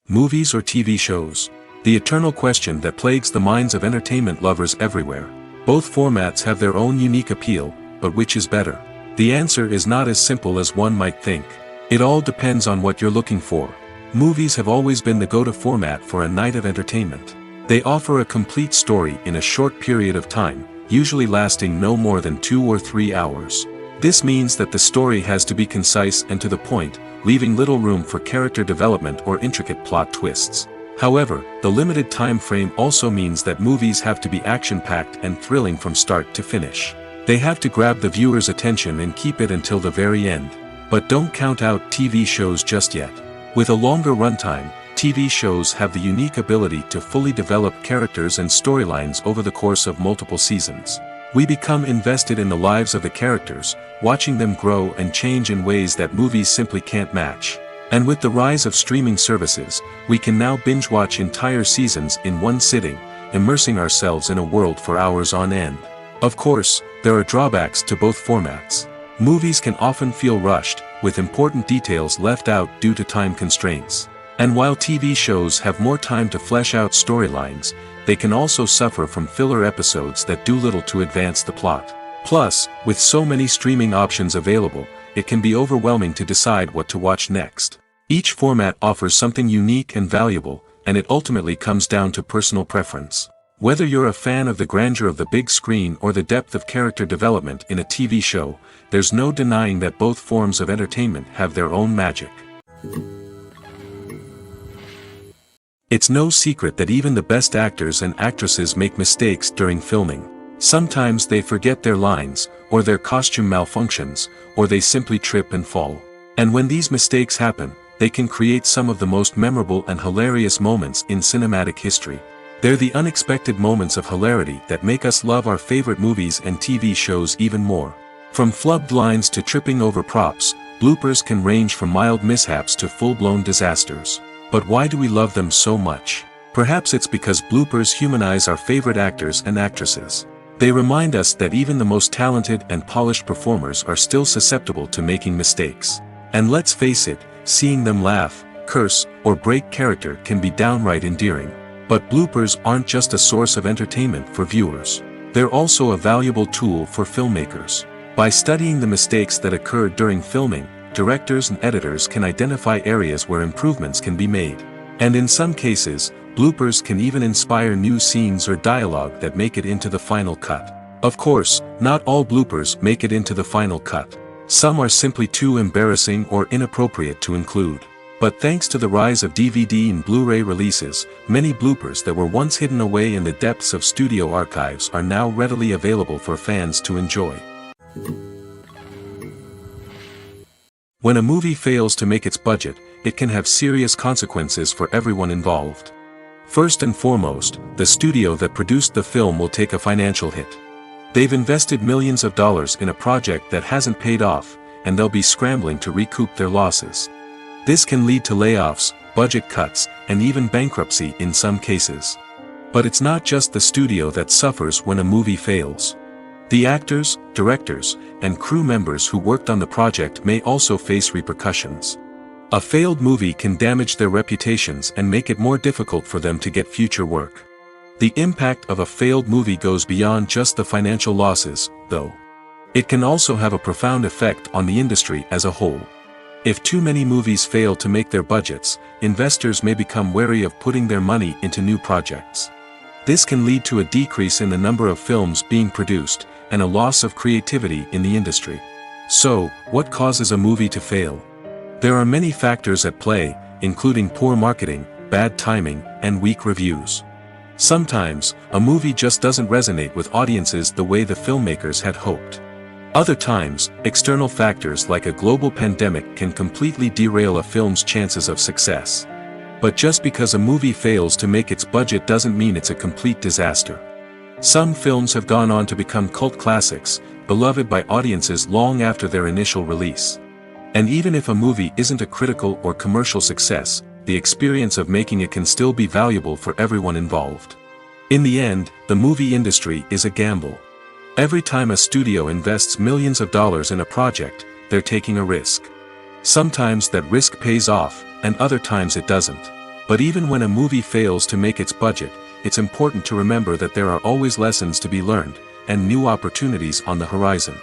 Movies or TV shows? The eternal question that plagues the minds of entertainment lovers everywhere. Both formats have their own unique appeal, but which is better? The answer is not as simple as one might think. It all depends on what you're looking for. Movies have always been the go-to format for a night of entertainment. They offer a complete story in a short period of time, usually lasting no more than 2 or 3 hours. This means that the story has to be concise and to the point, leaving little room for character development or intricate plot twists. However, the limited time frame also means that movies have to be action-packed and thrilling from start to finish. They have to grab the viewer's attention and keep it until the very end. But don't count out TV shows just yet. With a longer runtime, TV shows have the unique ability to fully develop characters and storylines over the course of multiple seasons. We become invested in the lives of the characters, watching them grow and change in ways that movies simply can't match. And with the rise of streaming services, we can now binge-watch entire seasons in one sitting, immersing ourselves in a world for hours on end. Of course, there are drawbacks to both formats. Movies can often feel rushed, with important details left out due to time constraints. And while TV shows have more time to flesh out storylines, they can also suffer from filler episodes that do little to advance the plot. Plus, with so many streaming options available, it can be overwhelming to decide what to watch next. Each format offers something unique and valuable, and it ultimately comes down to personal preference. Whether you're a fan of the grandeur of the big screen or the depth of character development in a TV show, there's no denying that both forms of entertainment have their own magic. It's no secret that even the best actors and actresses make mistakes during filming. Sometimes they forget their lines, or their costume malfunctions, or they simply trip and fall. And when these mistakes happen, they can create some of the most memorable and hilarious moments in cinematic history. They're the unexpected moments of hilarity that make us love our favorite movies and TV shows even more. From flubbed lines to tripping over props, bloopers can range from mild mishaps to full-blown disasters. But why do we love them so much? Perhaps it's because bloopers humanize our favorite actors and actresses. They remind us that even the most talented and polished performers are still susceptible to making mistakes. And let's face it, seeing them laugh, curse, or break character can be downright endearing. But bloopers aren't just a source of entertainment for viewers. They're also a valuable tool for filmmakers. By studying the mistakes that occurred during filming, directors and editors can identify areas where improvements can be made. And in some cases, bloopers can even inspire new scenes or dialogue that make it into the final cut. Of course, not all bloopers make it into the final cut. Some are simply too embarrassing or inappropriate to include. But thanks to the rise of DVD and Blu-ray releases, many bloopers that were once hidden away in the depths of studio archives are now readily available for fans to enjoy. When a movie fails to make its budget, it can have serious consequences for everyone involved. First and foremost, the studio that produced the film will take a financial hit. They've invested millions of dollars in a project that hasn't paid off, and they'll be scrambling to recoup their losses. This can lead to layoffs, budget cuts, and even bankruptcy in some cases. But it's not just the studio that suffers when a movie fails. The actors, directors, and crew members who worked on the project may also face repercussions. A failed movie can damage their reputations and make it more difficult for them to get future work. The impact of a failed movie goes beyond just the financial losses, though. It can also have a profound effect on the industry as a whole. If too many movies fail to make their budgets, investors may become wary of putting their money into new projects. This can lead to a decrease in the number of films being produced, and a loss of creativity in the industry. So, what causes a movie to fail? There are many factors at play, including poor marketing, bad timing, and weak reviews. Sometimes, a movie just doesn't resonate with audiences the way the filmmakers had hoped. Other times, external factors like a global pandemic can completely derail a film's chances of success. But just because a movie fails to make its budget doesn't mean it's a complete disaster. Some films have gone on to become cult classics, beloved by audiences long after their initial release. And even if a movie isn't a critical or commercial success, the experience of making it can still be valuable for everyone involved. In the end, the movie industry is a gamble. Every time a studio invests millions of dollars in a project, they're taking a risk. Sometimes that risk pays off, and other times it doesn't. But even when a movie fails to make its budget, it's important to remember that there are always lessons to be learned, and new opportunities on the horizon.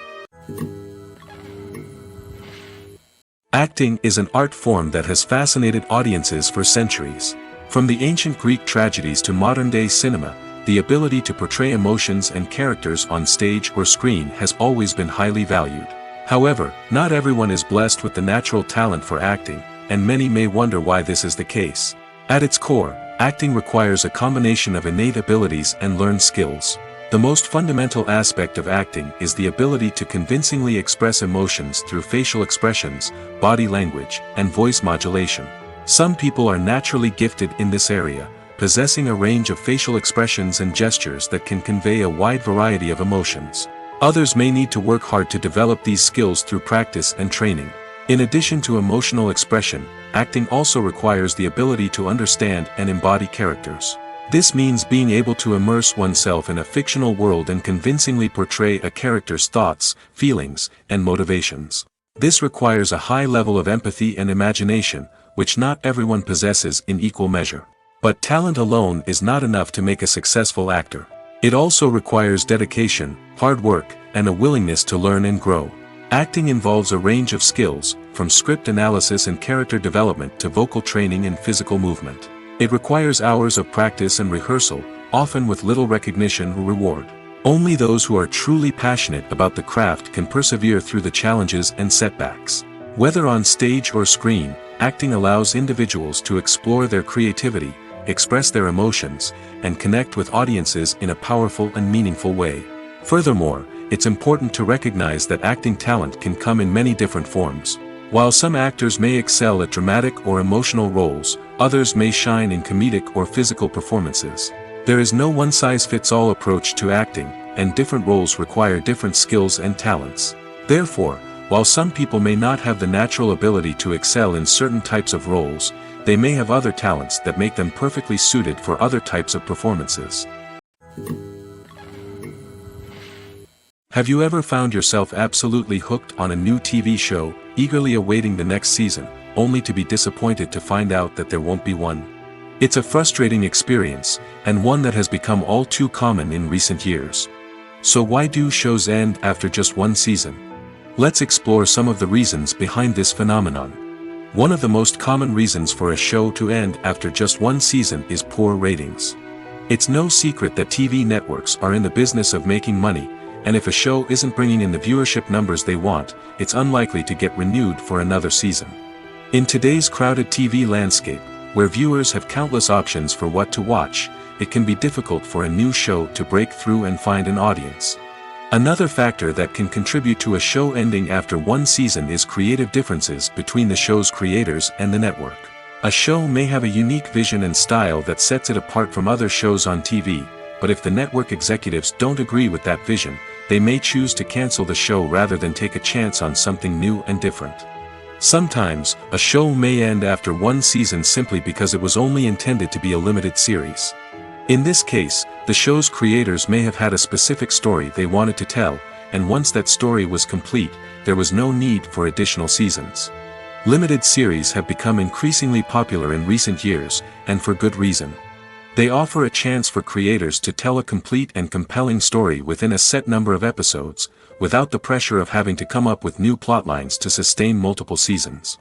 Acting is an art form that has fascinated audiences for centuries. From the ancient Greek tragedies to modern-day cinema, the ability to portray emotions and characters on stage or screen has always been highly valued. However, not everyone is blessed with the natural talent for acting, and many may wonder why this is the case. At its core, acting requires a combination of innate abilities and learned skills. The most fundamental aspect of acting is the ability to convincingly express emotions through facial expressions, body language, and voice modulation. Some people are naturally gifted in this area, possessing a range of facial expressions and gestures that can convey a wide variety of emotions. Others may need to work hard to develop these skills through practice and training. In addition to emotional expression, acting also requires the ability to understand and embody characters. This means being able to immerse oneself in a fictional world and convincingly portray a character's thoughts, feelings, and motivations. This requires a high level of empathy and imagination, which not everyone possesses in equal measure. But talent alone is not enough to make a successful actor. It also requires dedication, hard work, and a willingness to learn and grow. Acting involves a range of skills, from script analysis and character development to vocal training and physical movement. It requires hours of practice and rehearsal, often with little recognition or reward. Only those who are truly passionate about the craft can persevere through the challenges and setbacks. Whether on stage or screen, acting allows individuals to explore their creativity, express their emotions, and connect with audiences in a powerful and meaningful way. Furthermore, it's important to recognize that acting talent can come in many different forms. While some actors may excel at dramatic or emotional roles, others may shine in comedic or physical performances. There is no one-size-fits-all approach to acting, and different roles require different skills and talents. Therefore, while some people may not have the natural ability to excel in certain types of roles, they may have other talents that make them perfectly suited for other types of performances. Have you ever found yourself absolutely hooked on a new TV show, eagerly awaiting the next season, only to be disappointed to find out that there won't be one? It's a frustrating experience, and one that has become all too common in recent years. So why do shows end after just one season? Let's explore some of the reasons behind this phenomenon. One of the most common reasons for a show to end after just one season is poor ratings. It's no secret that TV networks are in the business of making money, and if a show isn't bringing in the viewership numbers they want, it's unlikely to get renewed for another season. In today's crowded TV landscape, where viewers have countless options for what to watch, it can be difficult for a new show to break through and find an audience. Another factor that can contribute to a show ending after one season is creative differences between the show's creators and the network. A show may have a unique vision and style that sets it apart from other shows on TV, but if the network executives don't agree with that vision, they may choose to cancel the show rather than take a chance on something new and different. Sometimes, a show may end after one season simply because it was only intended to be a limited series. In this case, the show's creators may have had a specific story they wanted to tell, and once that story was complete, there was no need for additional seasons. Limited series have become increasingly popular in recent years, and for good reason. They offer a chance for creators to tell a complete and compelling story within a set number of episodes, without the pressure of having to come up with new plotlines to sustain multiple seasons.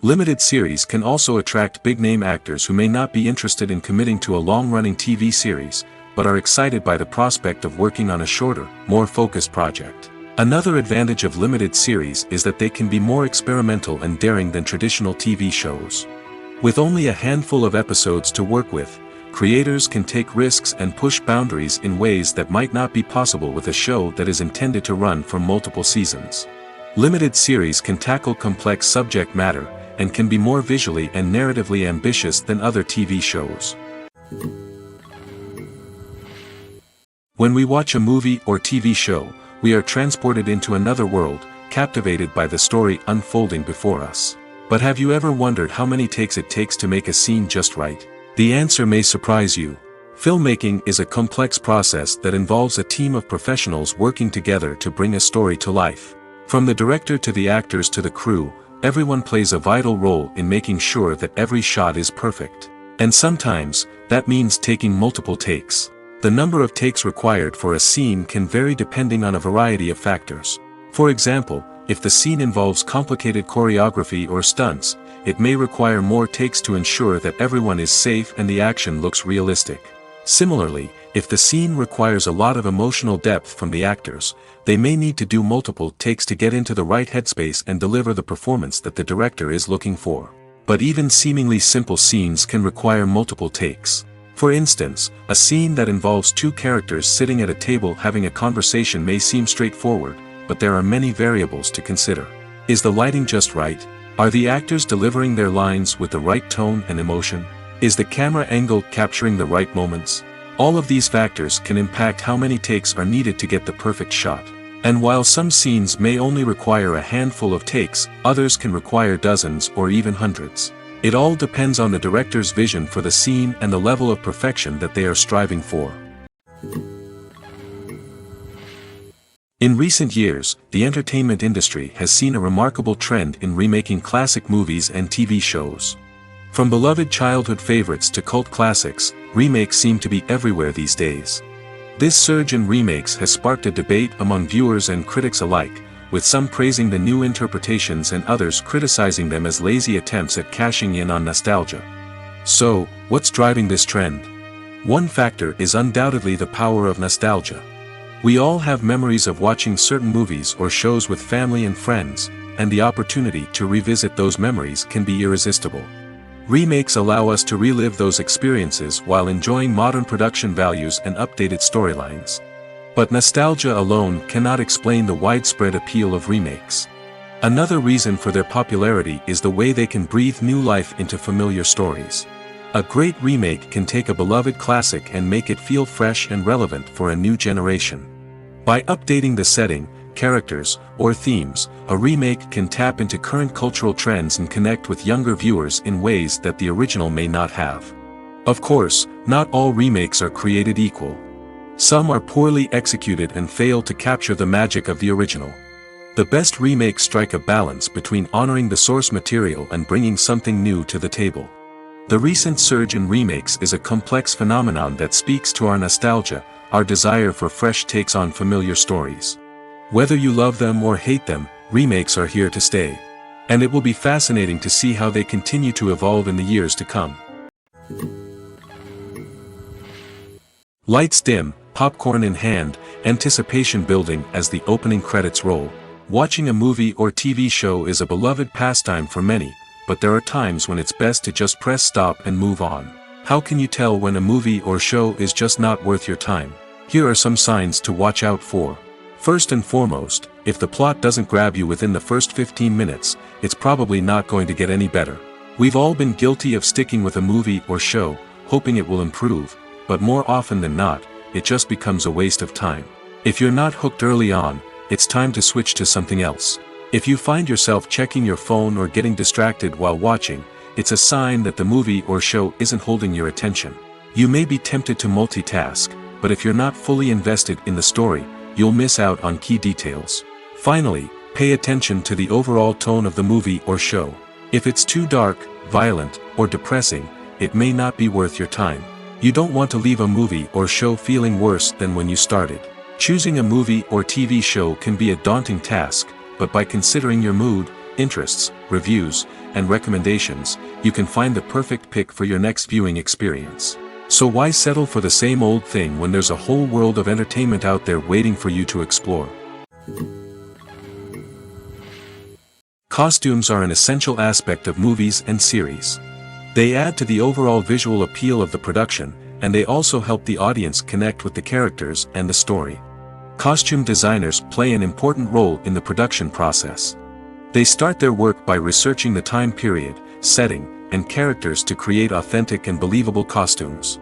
Limited series can also attract big-name actors who may not be interested in committing to a long-running TV series, but are excited by the prospect of working on a shorter, more focused project. Another advantage of limited series is that they can be more experimental and daring than traditional TV shows. With only a handful of episodes to work with, creators can take risks and push boundaries in ways that might not be possible with a show that is intended to run for multiple seasons. Limited series can tackle complex subject matter, and can be more visually and narratively ambitious than other TV shows. When we watch a movie or TV show, we are transported into another world, captivated by the story unfolding before us. But have you ever wondered how many takes it takes to make a scene just right? The answer may surprise you. Filmmaking is a complex process that involves a team of professionals working together to bring a story to life. From the director to the actors to the crew, everyone plays a vital role in making sure that every shot is perfect. And sometimes, that means taking multiple takes. The number of takes required for a scene can vary depending on a variety of factors. For example, if the scene involves complicated choreography or stunts, it may require more takes to ensure that everyone is safe and the action looks realistic. Similarly, If the scene requires a lot of emotional depth from the actors, they may need to do multiple takes to get into the right headspace and deliver the performance that the director is looking for. But even seemingly simple scenes can require multiple takes. For instance, a scene that involves two characters sitting at a table having a conversation may seem straightforward, but there are many variables to consider. Is the lighting just right? Are the actors delivering their lines with the right tone and emotion? Is the camera angle capturing the right moments? All of these factors can impact how many takes are needed to get the perfect shot. And while some scenes may only require a handful of takes, others can require dozens or even hundreds. It all depends on the director's vision for the scene and the level of perfection that they are striving for. In recent years, the entertainment industry has seen a remarkable trend in remaking classic movies and TV shows. From beloved childhood favorites to cult classics, remakes seem to be everywhere these days. This surge in remakes has sparked a debate among viewers and critics alike, with some praising the new interpretations and others criticizing them as lazy attempts at cashing in on nostalgia. So, what's driving this trend? One factor is undoubtedly the power of nostalgia. We all have memories of watching certain movies or shows with family and friends, and the opportunity to revisit those memories can be irresistible. Remakes allow us to relive those experiences while enjoying modern production values and updated storylines. But nostalgia alone cannot explain the widespread appeal of remakes. Another reason for their popularity is the way they can breathe new life into familiar stories. A great remake can take a beloved classic and make it feel fresh and relevant for a new generation. By updating the setting, characters, or themes, a remake can tap into current cultural trends and connect with younger viewers in ways that the original may not have. Of course, not all remakes are created equal. Some are poorly executed and fail to capture the magic of the original. The best remakes strike a balance between honoring the source material and bringing something new to the table. The recent surge in remakes is a complex phenomenon that speaks to our nostalgia, our desire for fresh takes on familiar stories. Whether you love them or hate them, remakes are here to stay. And it will be fascinating to see how they continue to evolve in the years to come. Lights dim, popcorn in hand, anticipation building as the opening credits roll. Watching a movie or TV show is a beloved pastime for many, but there are times when it's best to just press stop and move on. How can you tell when a movie or show is just not worth your time? Here are some signs to watch out for. First and foremost, if the plot doesn't grab you within the first 15 minutes, it's probably not going to get any better. We've all been guilty of sticking with a movie or show, hoping it will improve, but more often than not, it just becomes a waste of time. If you're not hooked early on, it's time to switch to something else. If you find yourself checking your phone or getting distracted while watching, it's a sign that the movie or show isn't holding your attention. You may be tempted to multitask, but if you're not fully invested in the story, you'll miss out on key details. Finally, pay attention to the overall tone of the movie or show. If it's too dark, violent, or depressing, it may not be worth your time. You don't want to leave a movie or show feeling worse than when you started. Choosing a movie or TV show can be a daunting task, but by considering your mood, interests, reviews, and recommendations, you can find the perfect pick for your next viewing experience. So why settle for the same old thing when there's a whole world of entertainment out there waiting for you to explore? Costumes are an essential aspect of movies and series. They add to the overall visual appeal of the production, and they also help the audience connect with the characters and the story. Costume designers play an important role in the production process. They start their work by researching the time period, setting, and characters to create authentic and believable costumes.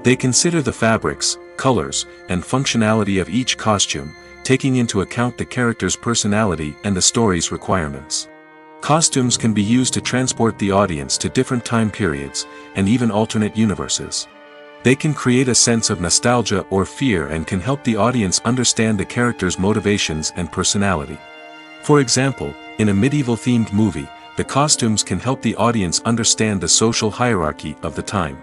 They consider the fabrics, colors, and functionality of each costume, taking into account the character's personality and the story's requirements. Costumes can be used to transport the audience to different time periods, and even alternate universes. They can create a sense of nostalgia or fear and can help the audience understand the character's motivations and personality. For example, in a medieval-themed movie, the costumes can help the audience understand the social hierarchy of the time.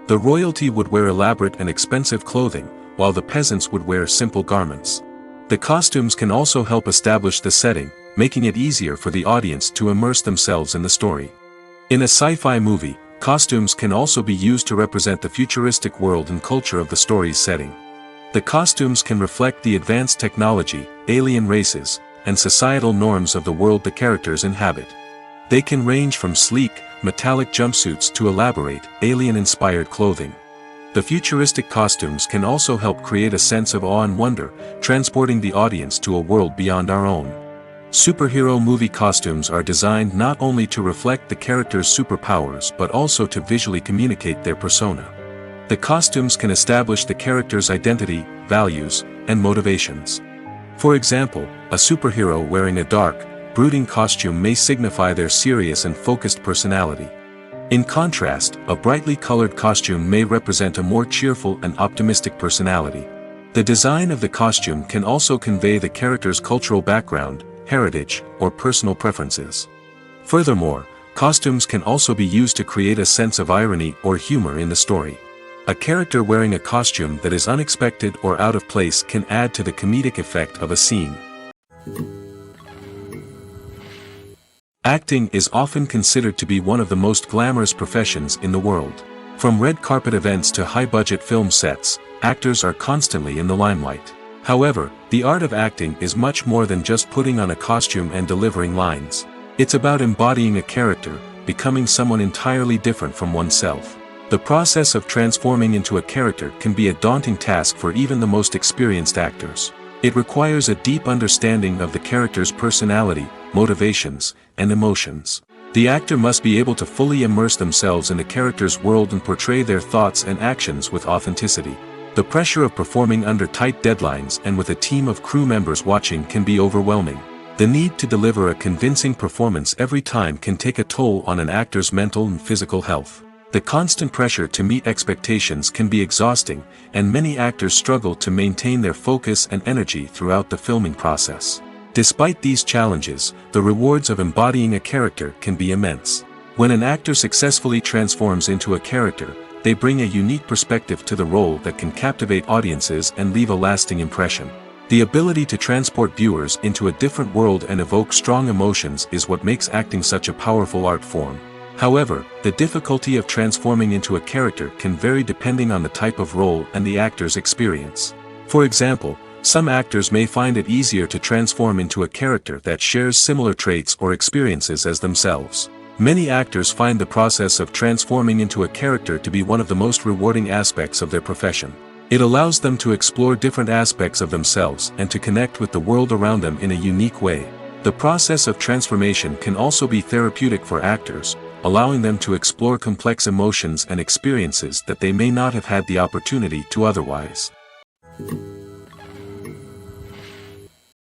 The royalty would wear elaborate and expensive clothing, while the peasants would wear simple garments. The costumes can also help establish the setting, making it easier for the audience to immerse themselves in the story. In a sci-fi movie, Costumes can also be used to represent the futuristic world and culture of the story's setting. The costumes can reflect the advanced technology, alien races, and societal norms of the world the characters inhabit. They can range from sleek, metallic jumpsuits to elaborate, alien-inspired clothing. The futuristic costumes can also help create a sense of awe and wonder, transporting the audience to a world beyond our own. Superhero movie costumes are designed not only to reflect the character's superpowers but also to visually communicate their persona. The costumes can establish the character's identity, values, and motivations. For example, a superhero wearing a dark, brooding costume may signify their serious and focused personality. In contrast, a brightly colored costume may represent a more cheerful and optimistic personality. The design of the costume can also convey the character's cultural background, heritage, or personal preferences. Furthermore, costumes can also be used to create a sense of irony or humor in the story. A character wearing a costume that is unexpected or out of place can add to the comedic effect of a scene. Acting is often considered to be one of the most glamorous professions in the world. From red carpet events to high-budget film sets, actors are constantly in the limelight. However, the art of acting is much more than just putting on a costume and delivering lines. It's about embodying a character, becoming someone entirely different from oneself. The process of transforming into a character can be a daunting task for even the most experienced actors. It requires a deep understanding of the character's personality, motivations, and emotions. The actor must be able to fully immerse themselves in the character's world and portray their thoughts and actions with authenticity. The pressure of performing under tight deadlines and with a team of crew members watching can be overwhelming. The need to deliver a convincing performance every time can take a toll on an actor's mental and physical health. The constant pressure to meet expectations can be exhausting, and many actors struggle to maintain their focus and energy throughout the filming process. Despite these challenges, the rewards of embodying a character can be immense. When an actor successfully transforms into a character, they bring a unique perspective to the role that can captivate audiences and leave a lasting impression. The ability to transport viewers into a different world and evoke strong emotions is what makes acting such a powerful art form. However, the difficulty of transforming into a character can vary depending on the type of role and the actor's experience. For example, some actors may find it easier to transform into a character that shares similar traits or experiences as themselves. Many actors find the process of transforming into a character to be one of the most rewarding aspects of their profession. It allows them to explore different aspects of themselves and to connect with the world around them in a unique way. The process of transformation can also be therapeutic for actors, allowing them to explore complex emotions and experiences that they may not have had the opportunity to otherwise.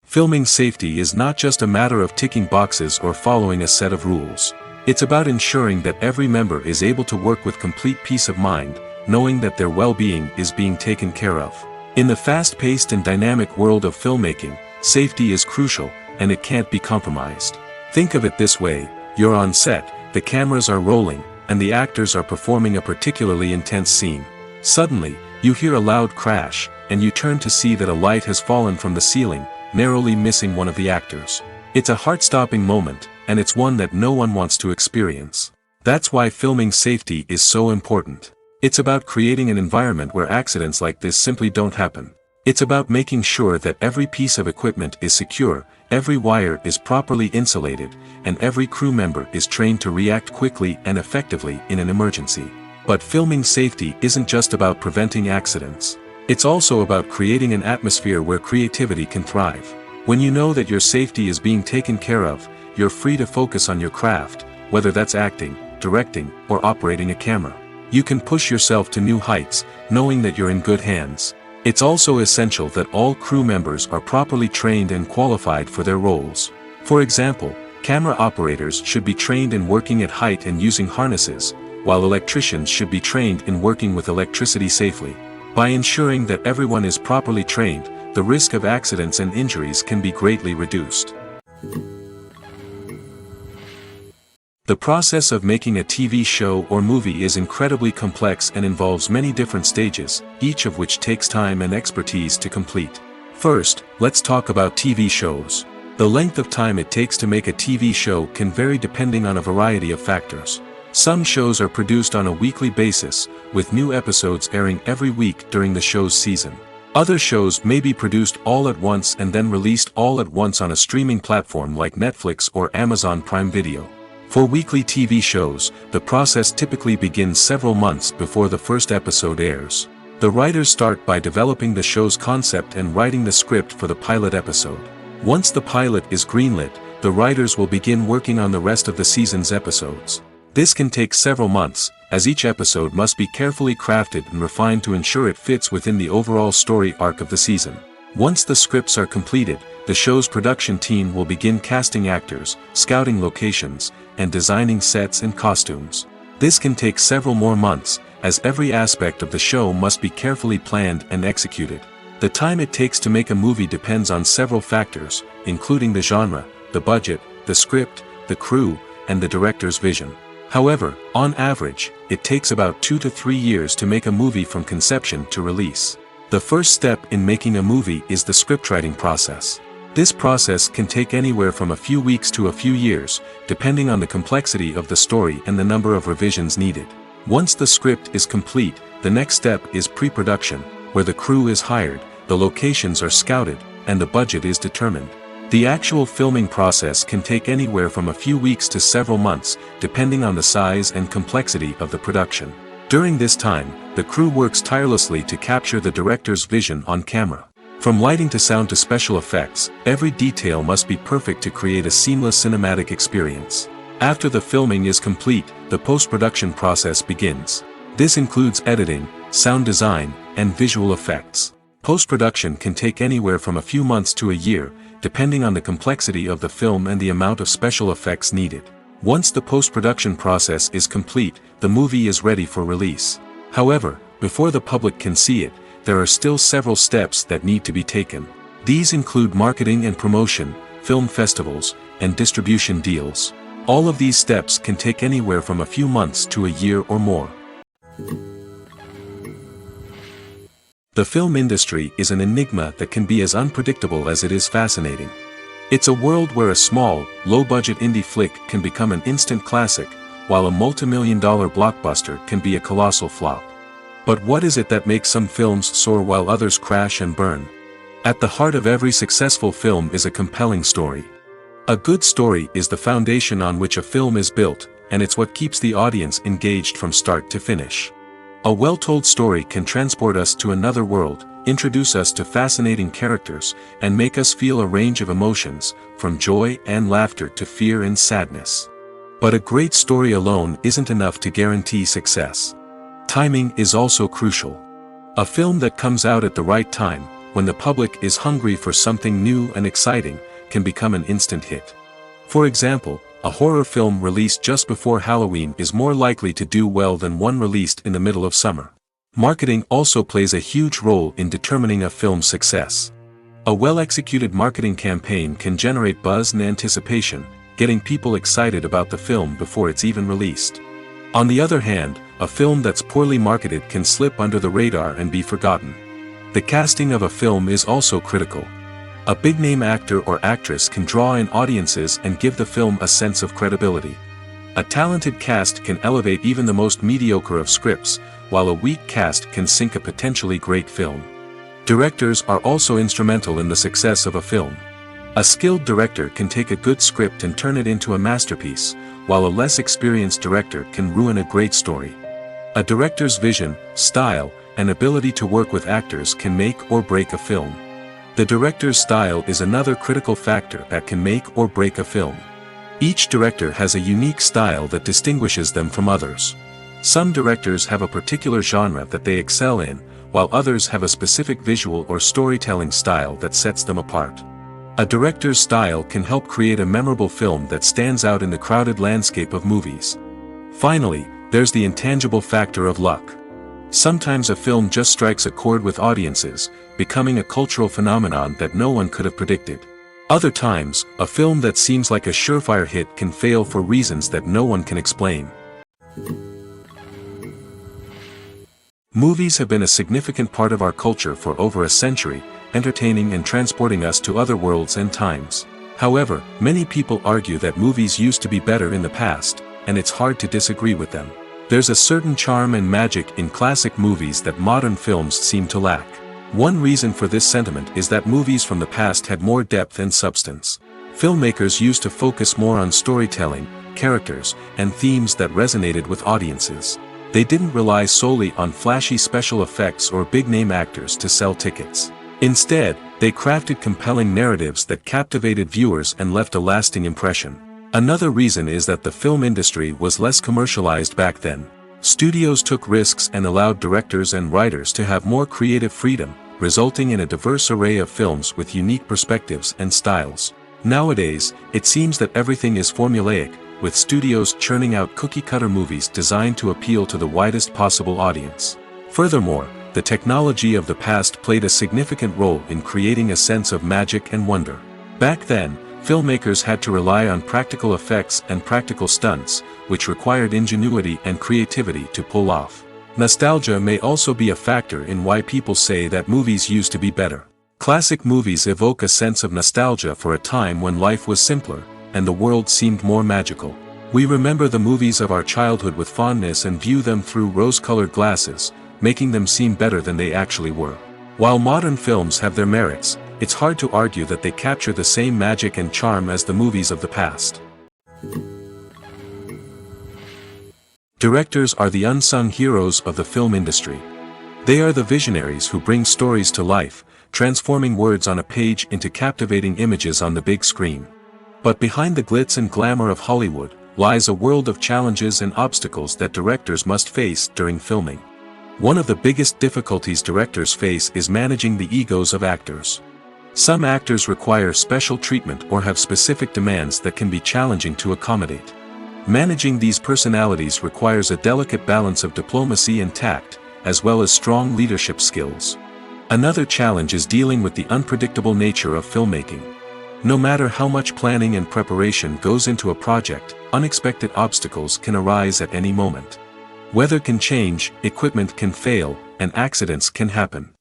Filming safety is not just a matter of ticking boxes or following a set of rules. It's about ensuring that every member is able to work with complete peace of mind, knowing that their well-being is being taken care of. In the fast-paced and dynamic world of filmmaking, safety is crucial, and it can't be compromised. Think of it this way: you're on set, the cameras are rolling, and the actors are performing a particularly intense scene. Suddenly, you hear a loud crash, and you turn to see that a light has fallen from the ceiling, narrowly missing one of the actors. It's a heart-stopping moment, and it's one that no one wants to experience. That's why filming safety is so important. It's about creating an environment where accidents like this simply don't happen. It's about making sure that every piece of equipment is secure, every wire is properly insulated, and every crew member is trained to react quickly and effectively in an emergency. But filming safety isn't just about preventing accidents. It's also about creating an atmosphere where creativity can thrive. When you know that your safety is being taken care of, you're free to focus on your craft, whether that's acting, directing, or operating a camera. You can push yourself to new heights, knowing that you're in good hands. It's also essential that all crew members are properly trained and qualified for their roles. For example, camera operators should be trained in working at height and using harnesses, while electricians should be trained in working with electricity safely. By ensuring that everyone is properly trained, the risk of accidents and injuries can be greatly reduced. The process of making a TV show or movie is incredibly complex and involves many different stages, each of which takes time and expertise to complete. First, let's talk about TV shows. The length of time it takes to make a TV show can vary depending on a variety of factors. Some shows are produced on a weekly basis, with new episodes airing every week during the show's season. Other shows may be produced all at once and then released all at once on a streaming platform like Netflix or Amazon Prime Video. For weekly TV shows, the process typically begins several months before the first episode airs. The writers start by developing the show's concept and writing the script for the pilot episode. Once the pilot is greenlit, the writers will begin working on the rest of the season's episodes. This can take several months, as each episode must be carefully crafted and refined to ensure it fits within the overall story arc of the season. Once the scripts are completed, the show's production team will begin casting actors, scouting locations, and designing sets and costumes. This can take several more months, as every aspect of the show must be carefully planned and executed. The time it takes to make a movie depends on several factors, including the genre, the budget, the script, the crew, and the director's vision. However, on average, it takes about 2 to 3 years to make a movie from conception to release. The first step in making a movie is the scriptwriting process. This process can take anywhere from a few weeks to a few years, depending on the complexity of the story and the number of revisions needed. Once the script is complete, the next step is pre-production, where the crew is hired, the locations are scouted, and the budget is determined. The actual filming process can take anywhere from a few weeks to several months, depending on the size and complexity of the production. During this time, the crew works tirelessly to capture the director's vision on camera. From lighting to sound to special effects, every detail must be perfect to create a seamless cinematic experience. After the filming is complete, the post-production process begins. This includes editing, sound design, and visual effects. Post-production can take anywhere from a few months to a year, depending on the complexity of the film and the amount of special effects needed. Once the post-production process is complete, the movie is ready for release. However, before the public can see it, there are still several steps that need to be taken. These include marketing and promotion, film festivals, and distribution deals. All of these steps can take anywhere from a few months to a year or more. The film industry is an enigma that can be as unpredictable as it is fascinating. It's a world where a small, low-budget indie flick can become an instant classic, while a multi-million-dollar blockbuster can be a colossal flop. But what is it that makes some films soar while others crash and burn? At the heart of every successful film is a compelling story. A good story is the foundation on which a film is built, and it's what keeps the audience engaged from start to finish. A well-told story can transport us to another world, introduce us to fascinating characters, and make us feel a range of emotions, from joy and laughter to fear and sadness. But a great story alone isn't enough to guarantee success. Timing is also crucial. A film that comes out at the right time, when the public is hungry for something new and exciting, can become an instant hit. For example, a horror film released just before Halloween is more likely to do well than one released in the middle of summer. Marketing also plays a huge role in determining a film's success. A well-executed marketing campaign can generate buzz and anticipation, getting people excited about the film before it's even released. On the other hand, a film that's poorly marketed can slip under the radar and be forgotten. The casting of a film is also critical. A big-name actor or actress can draw in audiences and give the film a sense of credibility. A talented cast can elevate even the most mediocre of scripts, while a weak cast can sink a potentially great film. Directors are also instrumental in the success of a film. A skilled director can take a good script and turn it into a masterpiece, while a less experienced director can ruin a great story. A director's vision, style, and ability to work with actors can make or break a film. The director's style is another critical factor that can make or break a film. Each director has a unique style that distinguishes them from others. Some directors have a particular genre that they excel in, while others have a specific visual or storytelling style that sets them apart. A director's style can help create a memorable film that stands out in the crowded landscape of movies. Finally, there's the intangible factor of luck. Sometimes a film just strikes a chord with audiences, becoming a cultural phenomenon that no one could have predicted. Other times, a film that seems like a surefire hit can fail for reasons that no one can explain. Movies have been a significant part of our culture for over a century, entertaining and transporting us to other worlds and times. However, many people argue that movies used to be better in the past, and it's hard to disagree with them. There's a certain charm and magic in classic movies that modern films seem to lack. One reason for this sentiment is that movies from the past had more depth and substance. Filmmakers used to focus more on storytelling, characters, and themes that resonated with audiences. They didn't rely solely on flashy special effects or big-name actors to sell tickets. Instead, they crafted compelling narratives that captivated viewers and left a lasting impression. Another reason is that the film industry was less commercialized back then. Studios took risks and allowed directors and writers to have more creative freedom, resulting in a diverse array of films with unique perspectives and styles. Nowadays, it seems that everything is formulaic, with studios churning out cookie-cutter movies designed to appeal to the widest possible audience. Furthermore, the technology of the past played a significant role in creating a sense of magic and wonder. Back then, filmmakers had to rely on practical effects and practical stunts, which required ingenuity and creativity to pull off. Nostalgia may also be a factor in why people say that movies used to be better. Classic movies evoke a sense of nostalgia for a time when life was simpler, and the world seemed more magical. We remember the movies of our childhood with fondness and view them through rose-colored glasses, making them seem better than they actually were. While modern films have their merits, it's hard to argue that they capture the same magic and charm as the movies of the past. Directors are the unsung heroes of the film industry. They are the visionaries who bring stories to life, transforming words on a page into captivating images on the big screen. But behind the glitz and glamour of Hollywood lies a world of challenges and obstacles that directors must face during filming. One of the biggest difficulties directors face is managing the egos of actors. Some actors require special treatment or have specific demands that can be challenging to accommodate. Managing these personalities requires a delicate balance of diplomacy and tact, as well as strong leadership skills. Another challenge is dealing with the unpredictable nature of filmmaking. No matter how much planning and preparation goes into a project, unexpected obstacles can arise at any moment. Weather can change, equipment can fail, and accidents can happen.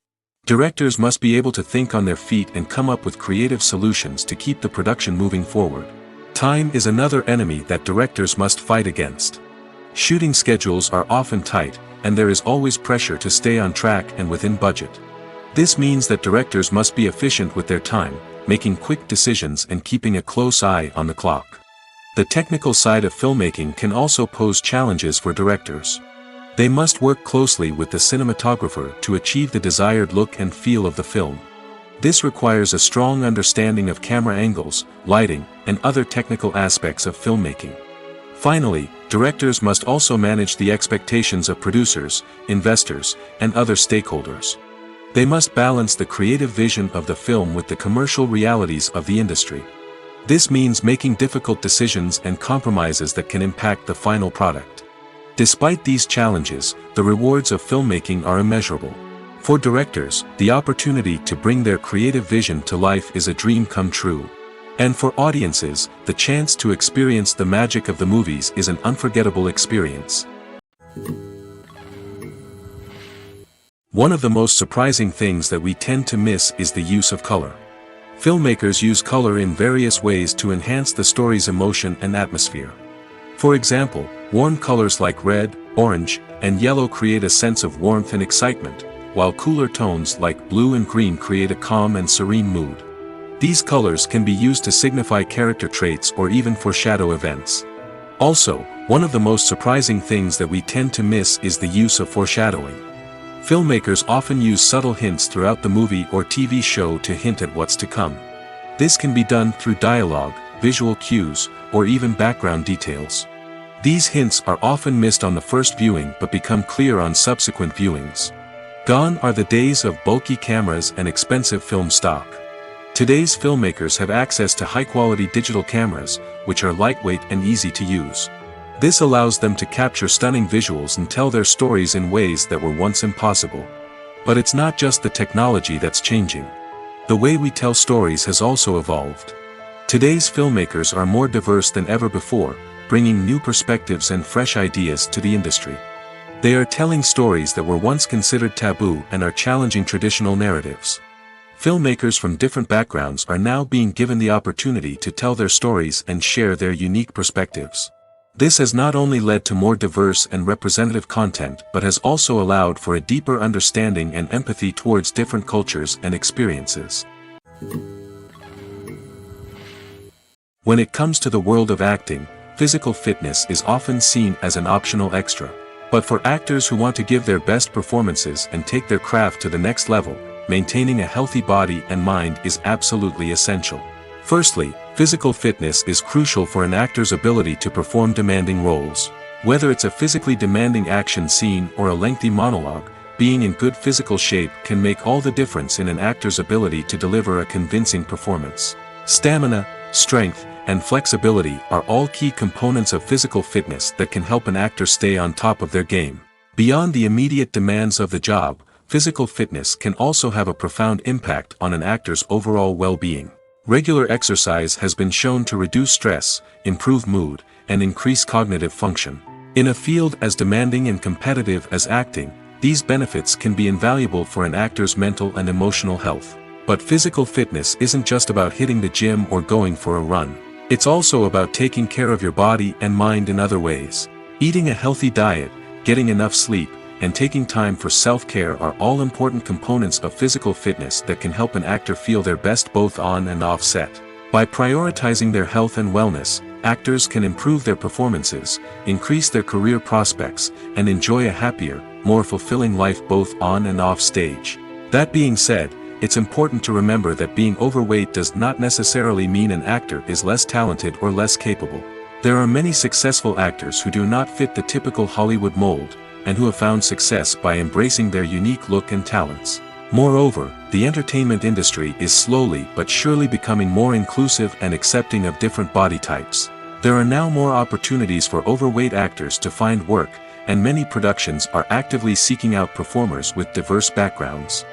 Directors must be able to think on their feet and come up with creative solutions to keep the production moving forward. Time is another enemy that directors must fight against. Shooting schedules are often tight, and there is always pressure to stay on track and within budget. This means that directors must be efficient with their time, making quick decisions and keeping a close eye on the clock. The technical side of filmmaking can also pose challenges for directors. They must work closely with the cinematographer to achieve the desired look and feel of the film. This requires a strong understanding of camera angles, lighting, and other technical aspects of filmmaking. Finally, directors must also manage the expectations of producers, investors, and other stakeholders. They must balance the creative vision of the film with the commercial realities of the industry. This means making difficult decisions and compromises that can impact the final product. Despite these challenges, the rewards of filmmaking are immeasurable. For directors, the opportunity to bring their creative vision to life is a dream come true. And for audiences, the chance to experience the magic of the movies is an unforgettable experience. One of the most surprising things that we tend to miss is the use of color. Filmmakers use color in various ways to enhance the story's emotion and atmosphere. For example, warm colors like red, orange, and yellow create a sense of warmth and excitement, while cooler tones like blue and green create a calm and serene mood. These colors can be used to signify character traits or even foreshadow events. Also, one of the most surprising things that we tend to miss is the use of foreshadowing. Filmmakers often use subtle hints throughout the movie or TV show to hint at what's to come. This can be done through dialogue, visual cues, or even background details. These hints are often missed on the first viewing but become clear on subsequent viewings. Gone are the days of bulky cameras and expensive film stock. Today's filmmakers have access to high-quality digital cameras, which are lightweight and easy to use. This allows them to capture stunning visuals and tell their stories in ways that were once impossible. But it's not just the technology that's changing. The way we tell stories has also evolved. Today's filmmakers are more diverse than ever before, bringing new perspectives and fresh ideas to the industry. They are telling stories that were once considered taboo and are challenging traditional narratives. Filmmakers from different backgrounds are now being given the opportunity to tell their stories and share their unique perspectives. This has not only led to more diverse and representative content but has also allowed for a deeper understanding and empathy towards different cultures and experiences. When it comes to the world of acting, physical fitness is often seen as an optional extra. But for actors who want to give their best performances and take their craft to the next level, maintaining a healthy body and mind is absolutely essential. Firstly, physical fitness is crucial for an actor's ability to perform demanding roles. Whether it's a physically demanding action scene or a lengthy monologue, being in good physical shape can make all the difference in an actor's ability to deliver a convincing performance. Stamina, strength, and flexibility are all key components of physical fitness that can help an actor stay on top of their game. Beyond the immediate demands of the job, physical fitness can also have a profound impact on an actor's overall well-being. Regular exercise has been shown to reduce stress, improve mood, and increase cognitive function. In a field as demanding and competitive as acting, these benefits can be invaluable for an actor's mental and emotional health. But physical fitness isn't just about hitting the gym or going for a run. It's also about taking care of your body and mind in other ways. Eating a healthy diet, getting enough sleep, and taking time for self-care are all important components of physical fitness that can help an actor feel their best both on and off set. By prioritizing their health and wellness, actors can improve their performances, increase their career prospects, and enjoy a happier, more fulfilling life both on and off stage. That being said, it's important to remember that being overweight does not necessarily mean an actor is less talented or less capable. There are many successful actors who do not fit the typical Hollywood mold, and who have found success by embracing their unique look and talents. Moreover, the entertainment industry is slowly but surely becoming more inclusive and accepting of different body types. There are now more opportunities for overweight actors to find work, and many productions are actively seeking out performers with diverse backgrounds.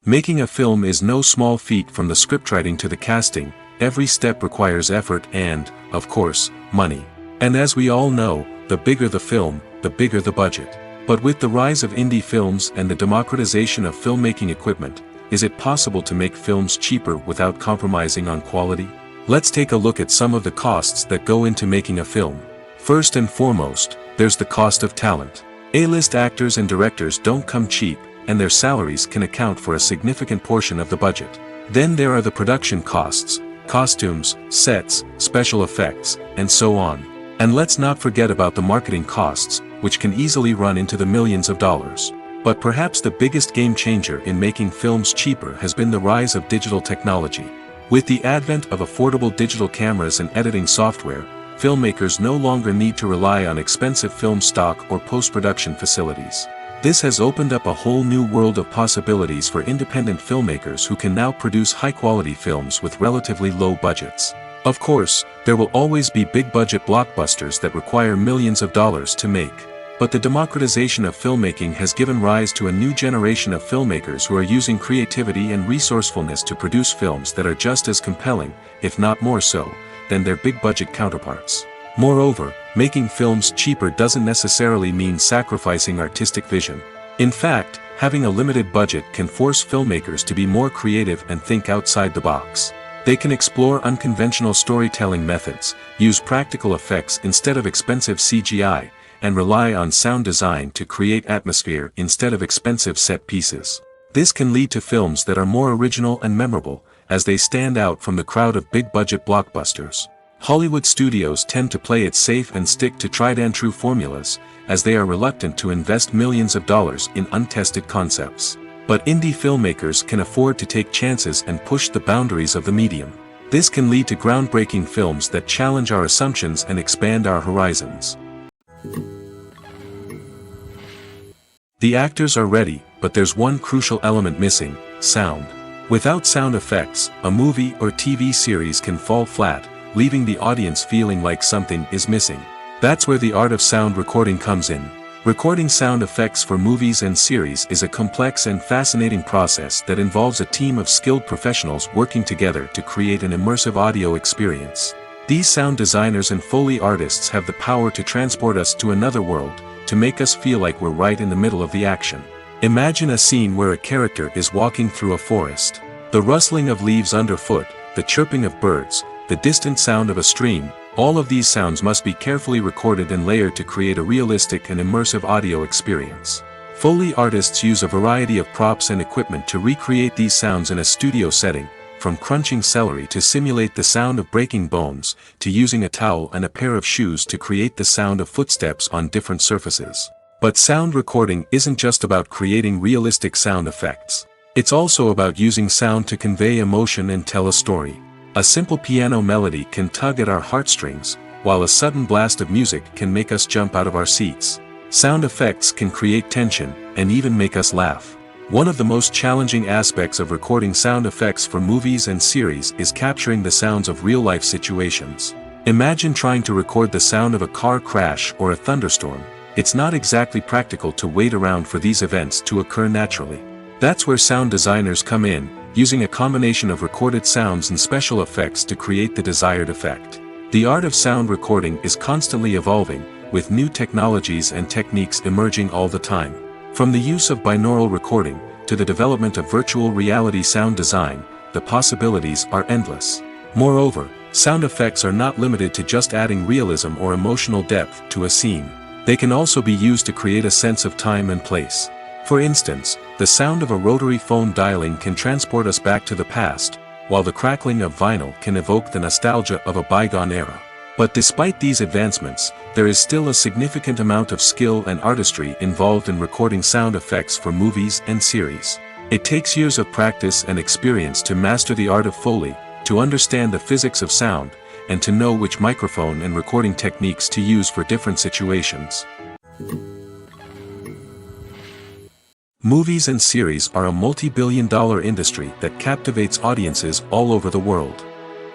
Making a film is no small feat. From the scriptwriting to the casting, every step requires effort and, of course, money. And as we all know, the bigger the film, the bigger the budget. But with the rise of indie films and the democratization of filmmaking equipment, is it possible to make films cheaper without compromising on quality? Let's take a look at some of the costs that go into making a film. First and foremost, there's the cost of talent. A-list actors and directors don't come cheap, and their salaries can account for a significant portion of the budget. Then there are the production costs, costumes, sets, special effects, and so on. And let's not forget about the marketing costs, which can easily run into the millions of dollars. But perhaps the biggest game changer in making films cheaper has been the rise of digital technology. With the advent of affordable digital cameras and editing software, filmmakers no longer need to rely on expensive film stock or post-production facilities. This has opened up a whole new world of possibilities for independent filmmakers who can now produce high-quality films with relatively low budgets. Of course, there will always be big-budget blockbusters that require millions of dollars to make. But the democratization of filmmaking has given rise to a new generation of filmmakers who are using creativity and resourcefulness to produce films that are just as compelling, if not more so, than their big-budget counterparts. Moreover, making films cheaper doesn't necessarily mean sacrificing artistic vision. In fact, having a limited budget can force filmmakers to be more creative and think outside the box. They can explore unconventional storytelling methods, use practical effects instead of expensive CGI, and rely on sound design to create atmosphere instead of expensive set pieces. This can lead to films that are more original and memorable, as they stand out from the crowd of big-budget blockbusters. Hollywood studios tend to play it safe and stick to tried-and-true formulas, as they are reluctant to invest millions of dollars in untested concepts. But indie filmmakers can afford to take chances and push the boundaries of the medium. This can lead to groundbreaking films that challenge our assumptions and expand our horizons. The actors are ready, but there's one crucial element missing: sound. Without sound effects, a movie or TV series can fall flat, leaving the audience feeling like something is missing. That's where the art of sound recording comes in. Recording sound effects for movies and series is a complex and fascinating process that involves a team of skilled professionals working together to create an immersive audio experience. These sound designers and Foley artists have the power to transport us to another world, to make us feel like we're right in the middle of the action. Imagine a scene where a character is walking through a forest. The rustling of leaves underfoot, the chirping of birds, the distant sound of a stream. All of these sounds must be carefully recorded and layered to create a realistic and immersive audio experience. Foley artists use a variety of props and equipment to recreate these sounds in a studio setting, from crunching celery to simulate the sound of breaking bones, to using a towel and a pair of shoes to create the sound of footsteps on different surfaces. But sound recording isn't just about creating realistic sound effects. It's also about using sound to convey emotion and tell a story. A simple piano melody can tug at our heartstrings, while a sudden blast of music can make us jump out of our seats. Sound effects can create tension, and even make us laugh. One of the most challenging aspects of recording sound effects for movies and series is capturing the sounds of real-life situations. Imagine trying to record the sound of a car crash or a thunderstorm. It's not exactly practical to wait around for these events to occur naturally. That's where sound designers come in, using a combination of recorded sounds and special effects to create the desired effect. The art of sound recording is constantly evolving, with new technologies and techniques emerging all the time. From the use of binaural recording, to the development of virtual reality sound design, the possibilities are endless. Moreover, sound effects are not limited to just adding realism or emotional depth to a scene. They can also be used to create a sense of time and place. For instance, the sound of a rotary phone dialing can transport us back to the past, while the crackling of vinyl can evoke the nostalgia of a bygone era. But despite these advancements, there is still a significant amount of skill and artistry involved in recording sound effects for movies and series. It takes years of practice and experience to master the art of Foley, to understand the physics of sound, and to know which microphone and recording techniques to use for different situations. Movies and series are a multi-billion-dollar industry that captivates audiences all over the world.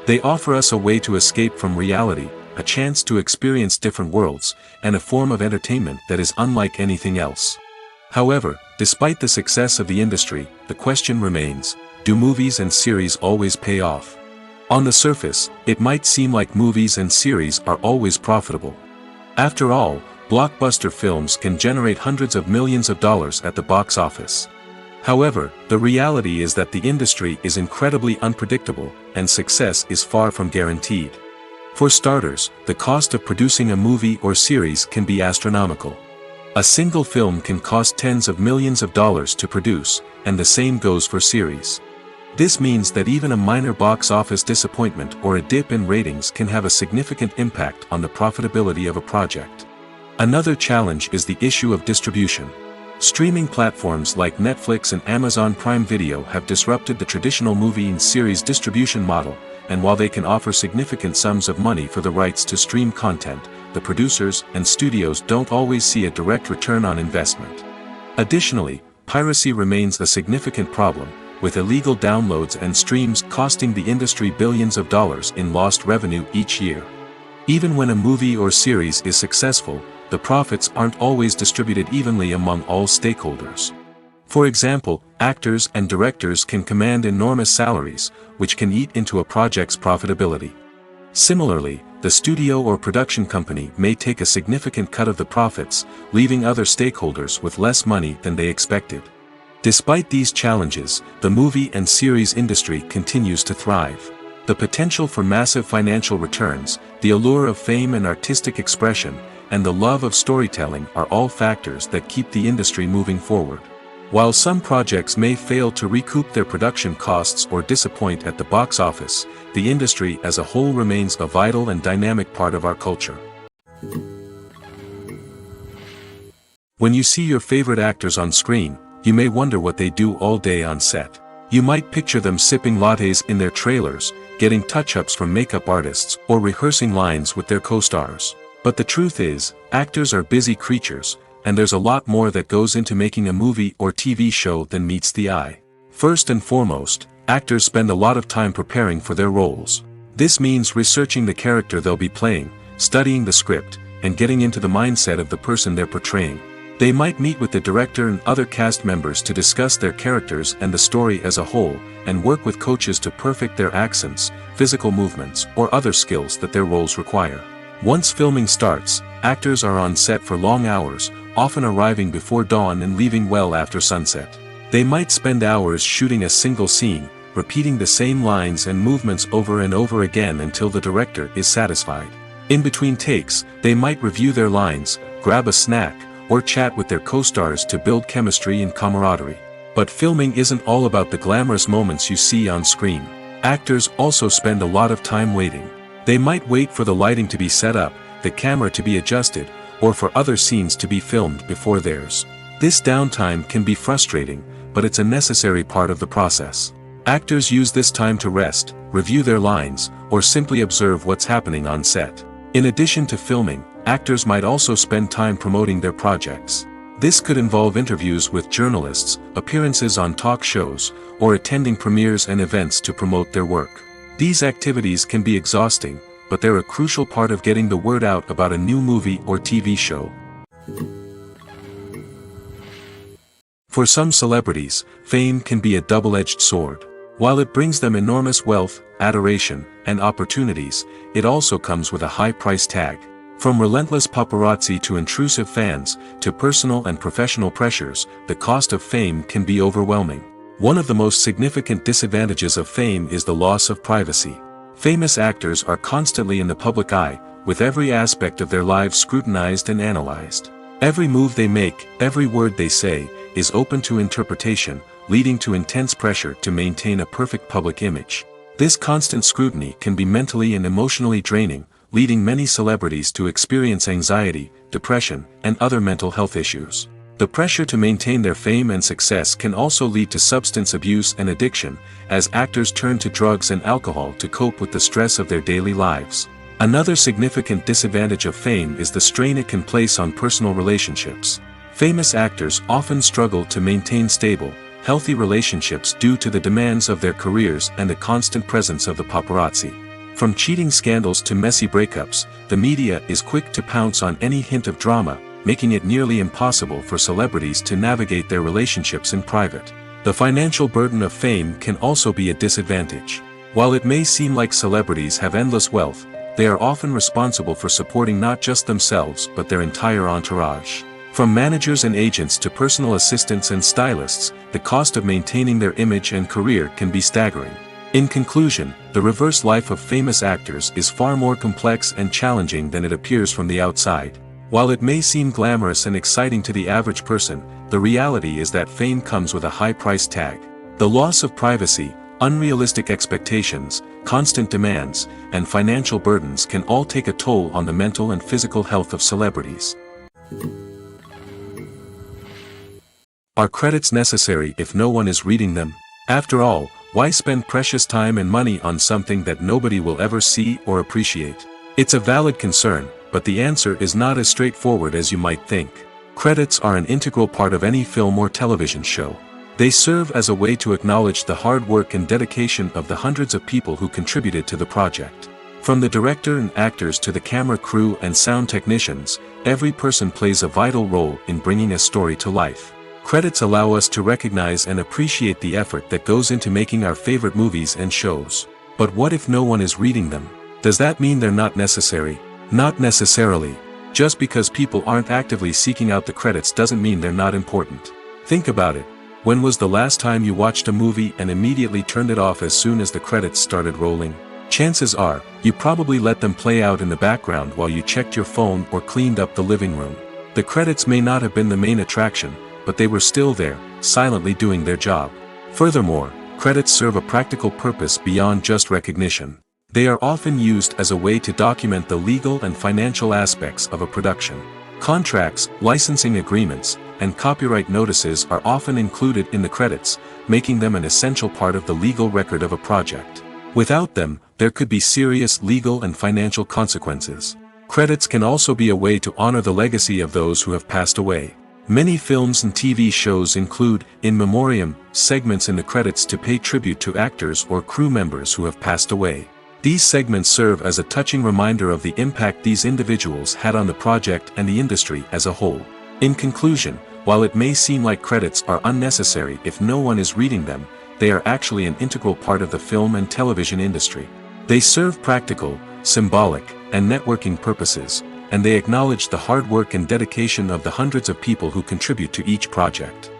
They offer us a way to escape from reality, a chance to experience different worlds, and a form of entertainment that is unlike anything else. However, despite the success of the industry, the question remains, do movies and series always pay off? On the surface, it might seem like movies and series are always profitable. After all, blockbuster films can generate hundreds of millions of dollars at the box office. However, the reality is that the industry is incredibly unpredictable, and success is far from guaranteed. For starters, the cost of producing a movie or series can be astronomical. A single film can cost tens of millions of dollars to produce, and the same goes for series. This means that even a minor box office disappointment or a dip in ratings can have a significant impact on the profitability of a project. Another challenge is the issue of distribution. Streaming platforms like Netflix and Amazon Prime Video have disrupted the traditional movie and series distribution model, and while they can offer significant sums of money for the rights to stream content, the producers and studios don't always see a direct return on investment. Additionally, piracy remains a significant problem, with illegal downloads and streams costing the industry billions of dollars in lost revenue each year. Even when a movie or series is successful, the profits aren't always distributed evenly among all stakeholders. For example, actors and directors can command enormous salaries, which can eat into a project's profitability. Similarly, the studio or production company may take a significant cut of the profits, leaving other stakeholders with less money than they expected. Despite these challenges, the movie and series industry continues to thrive. The potential for massive financial returns, the allure of fame and artistic expression, and the love of storytelling are all factors that keep the industry moving forward. While some projects may fail to recoup their production costs or disappoint at the box office, the industry as a whole remains a vital and dynamic part of our culture. When you see your favorite actors on screen, you may wonder what they do all day on set. You might picture them sipping lattes in their trailers, getting touch-ups from makeup artists, or rehearsing lines with their co-stars. But the truth is, actors are busy creatures, and there's a lot more that goes into making a movie or TV show than meets the eye. First and foremost, actors spend a lot of time preparing for their roles. This means researching the character they'll be playing, studying the script, and getting into the mindset of the person they're portraying. They might meet with the director and other cast members to discuss their characters and the story as a whole, and work with coaches to perfect their accents, physical movements, or other skills that their roles require. Once filming starts, actors are on set for long hours, often arriving before dawn and leaving well after sunset. They might spend hours shooting a single scene, repeating the same lines and movements over and over again until the director is satisfied. In between takes, they might review their lines, grab a snack, or chat with their co-stars to build chemistry and camaraderie. But filming isn't all about the glamorous moments you see on screen. Actors also spend a lot of time waiting. They might wait for the lighting to be set up, the camera to be adjusted, or for other scenes to be filmed before theirs. This downtime can be frustrating, but it's a necessary part of the process. Actors use this time to rest, review their lines, or simply observe what's happening on set. In addition to filming, actors might also spend time promoting their projects. This could involve interviews with journalists, appearances on talk shows, or attending premieres and events to promote their work. These activities can be exhausting, but they're a crucial part of getting the word out about a new movie or TV show. For some celebrities, fame can be a double-edged sword. While it brings them enormous wealth, adoration, and opportunities, it also comes with a high price tag. From relentless paparazzi to intrusive fans, to personal and professional pressures, the cost of fame can be overwhelming. One of the most significant disadvantages of fame is the loss of privacy. Famous actors are constantly in the public eye, with every aspect of their lives scrutinized and analyzed. Every move they make, every word they say, is open to interpretation, leading to intense pressure to maintain a perfect public image. This constant scrutiny can be mentally and emotionally draining, leading many celebrities to experience anxiety, depression, and other mental health issues. The pressure to maintain their fame and success can also lead to substance abuse and addiction, as actors turn to drugs and alcohol to cope with the stress of their daily lives. Another significant disadvantage of fame is the strain it can place on personal relationships. Famous actors often struggle to maintain stable, healthy relationships due to the demands of their careers and the constant presence of the paparazzi. From cheating scandals to messy breakups, the media is quick to pounce on any hint of drama, making it nearly impossible for celebrities to navigate their relationships in private. The financial burden of fame can also be a disadvantage. While it may seem like celebrities have endless wealth, they are often responsible for supporting not just themselves but their entire entourage. From managers and agents to personal assistants and stylists, the cost of maintaining their image and career can be staggering. In conclusion, the reverse life of famous actors is far more complex and challenging than it appears from the outside. While it may seem glamorous and exciting to the average person, the reality is that fame comes with a high price tag. The loss of privacy, unrealistic expectations, constant demands, and financial burdens can all take a toll on the mental and physical health of celebrities. Are credits necessary if no one is reading them? After all, why spend precious time and money on something that nobody will ever see or appreciate? It's a valid concern, but the answer is not as straightforward as you might think. Credits are an integral part of any film or television show. They serve as a way to acknowledge the hard work and dedication of the hundreds of people who contributed to the project. From the director and actors to the camera crew and sound technicians, every person plays a vital role in bringing a story to life. Credits allow us to recognize and appreciate the effort that goes into making our favorite movies and shows. But what if no one is reading them? Does that mean they're not necessary? Not necessarily. Just because people aren't actively seeking out the credits doesn't mean they're not important. Think about it. When was the last time you watched a movie and immediately turned it off as soon as the credits started rolling? Chances are, you probably let them play out in the background while you checked your phone or cleaned up the living room. The credits may not have been the main attraction, but they were still there, silently doing their job. Furthermore, credits serve a practical purpose beyond just recognition. They are often used as a way to document the legal and financial aspects of a production. Contracts, licensing agreements, and copyright notices are often included in the credits, making them an essential part of the legal record of a project. Without them, there could be serious legal and financial consequences. Credits can also be a way to honor the legacy of those who have passed away. Many films and TV shows include, in memoriam, segments in the credits to pay tribute to actors or crew members who have passed away. These segments serve as a touching reminder of the impact these individuals had on the project and the industry as a whole. In conclusion, while it may seem like credits are unnecessary if no one is reading them, they are actually an integral part of the film and television industry. They serve practical, symbolic, and networking purposes, and they acknowledge the hard work and dedication of the hundreds of people who contribute to each project.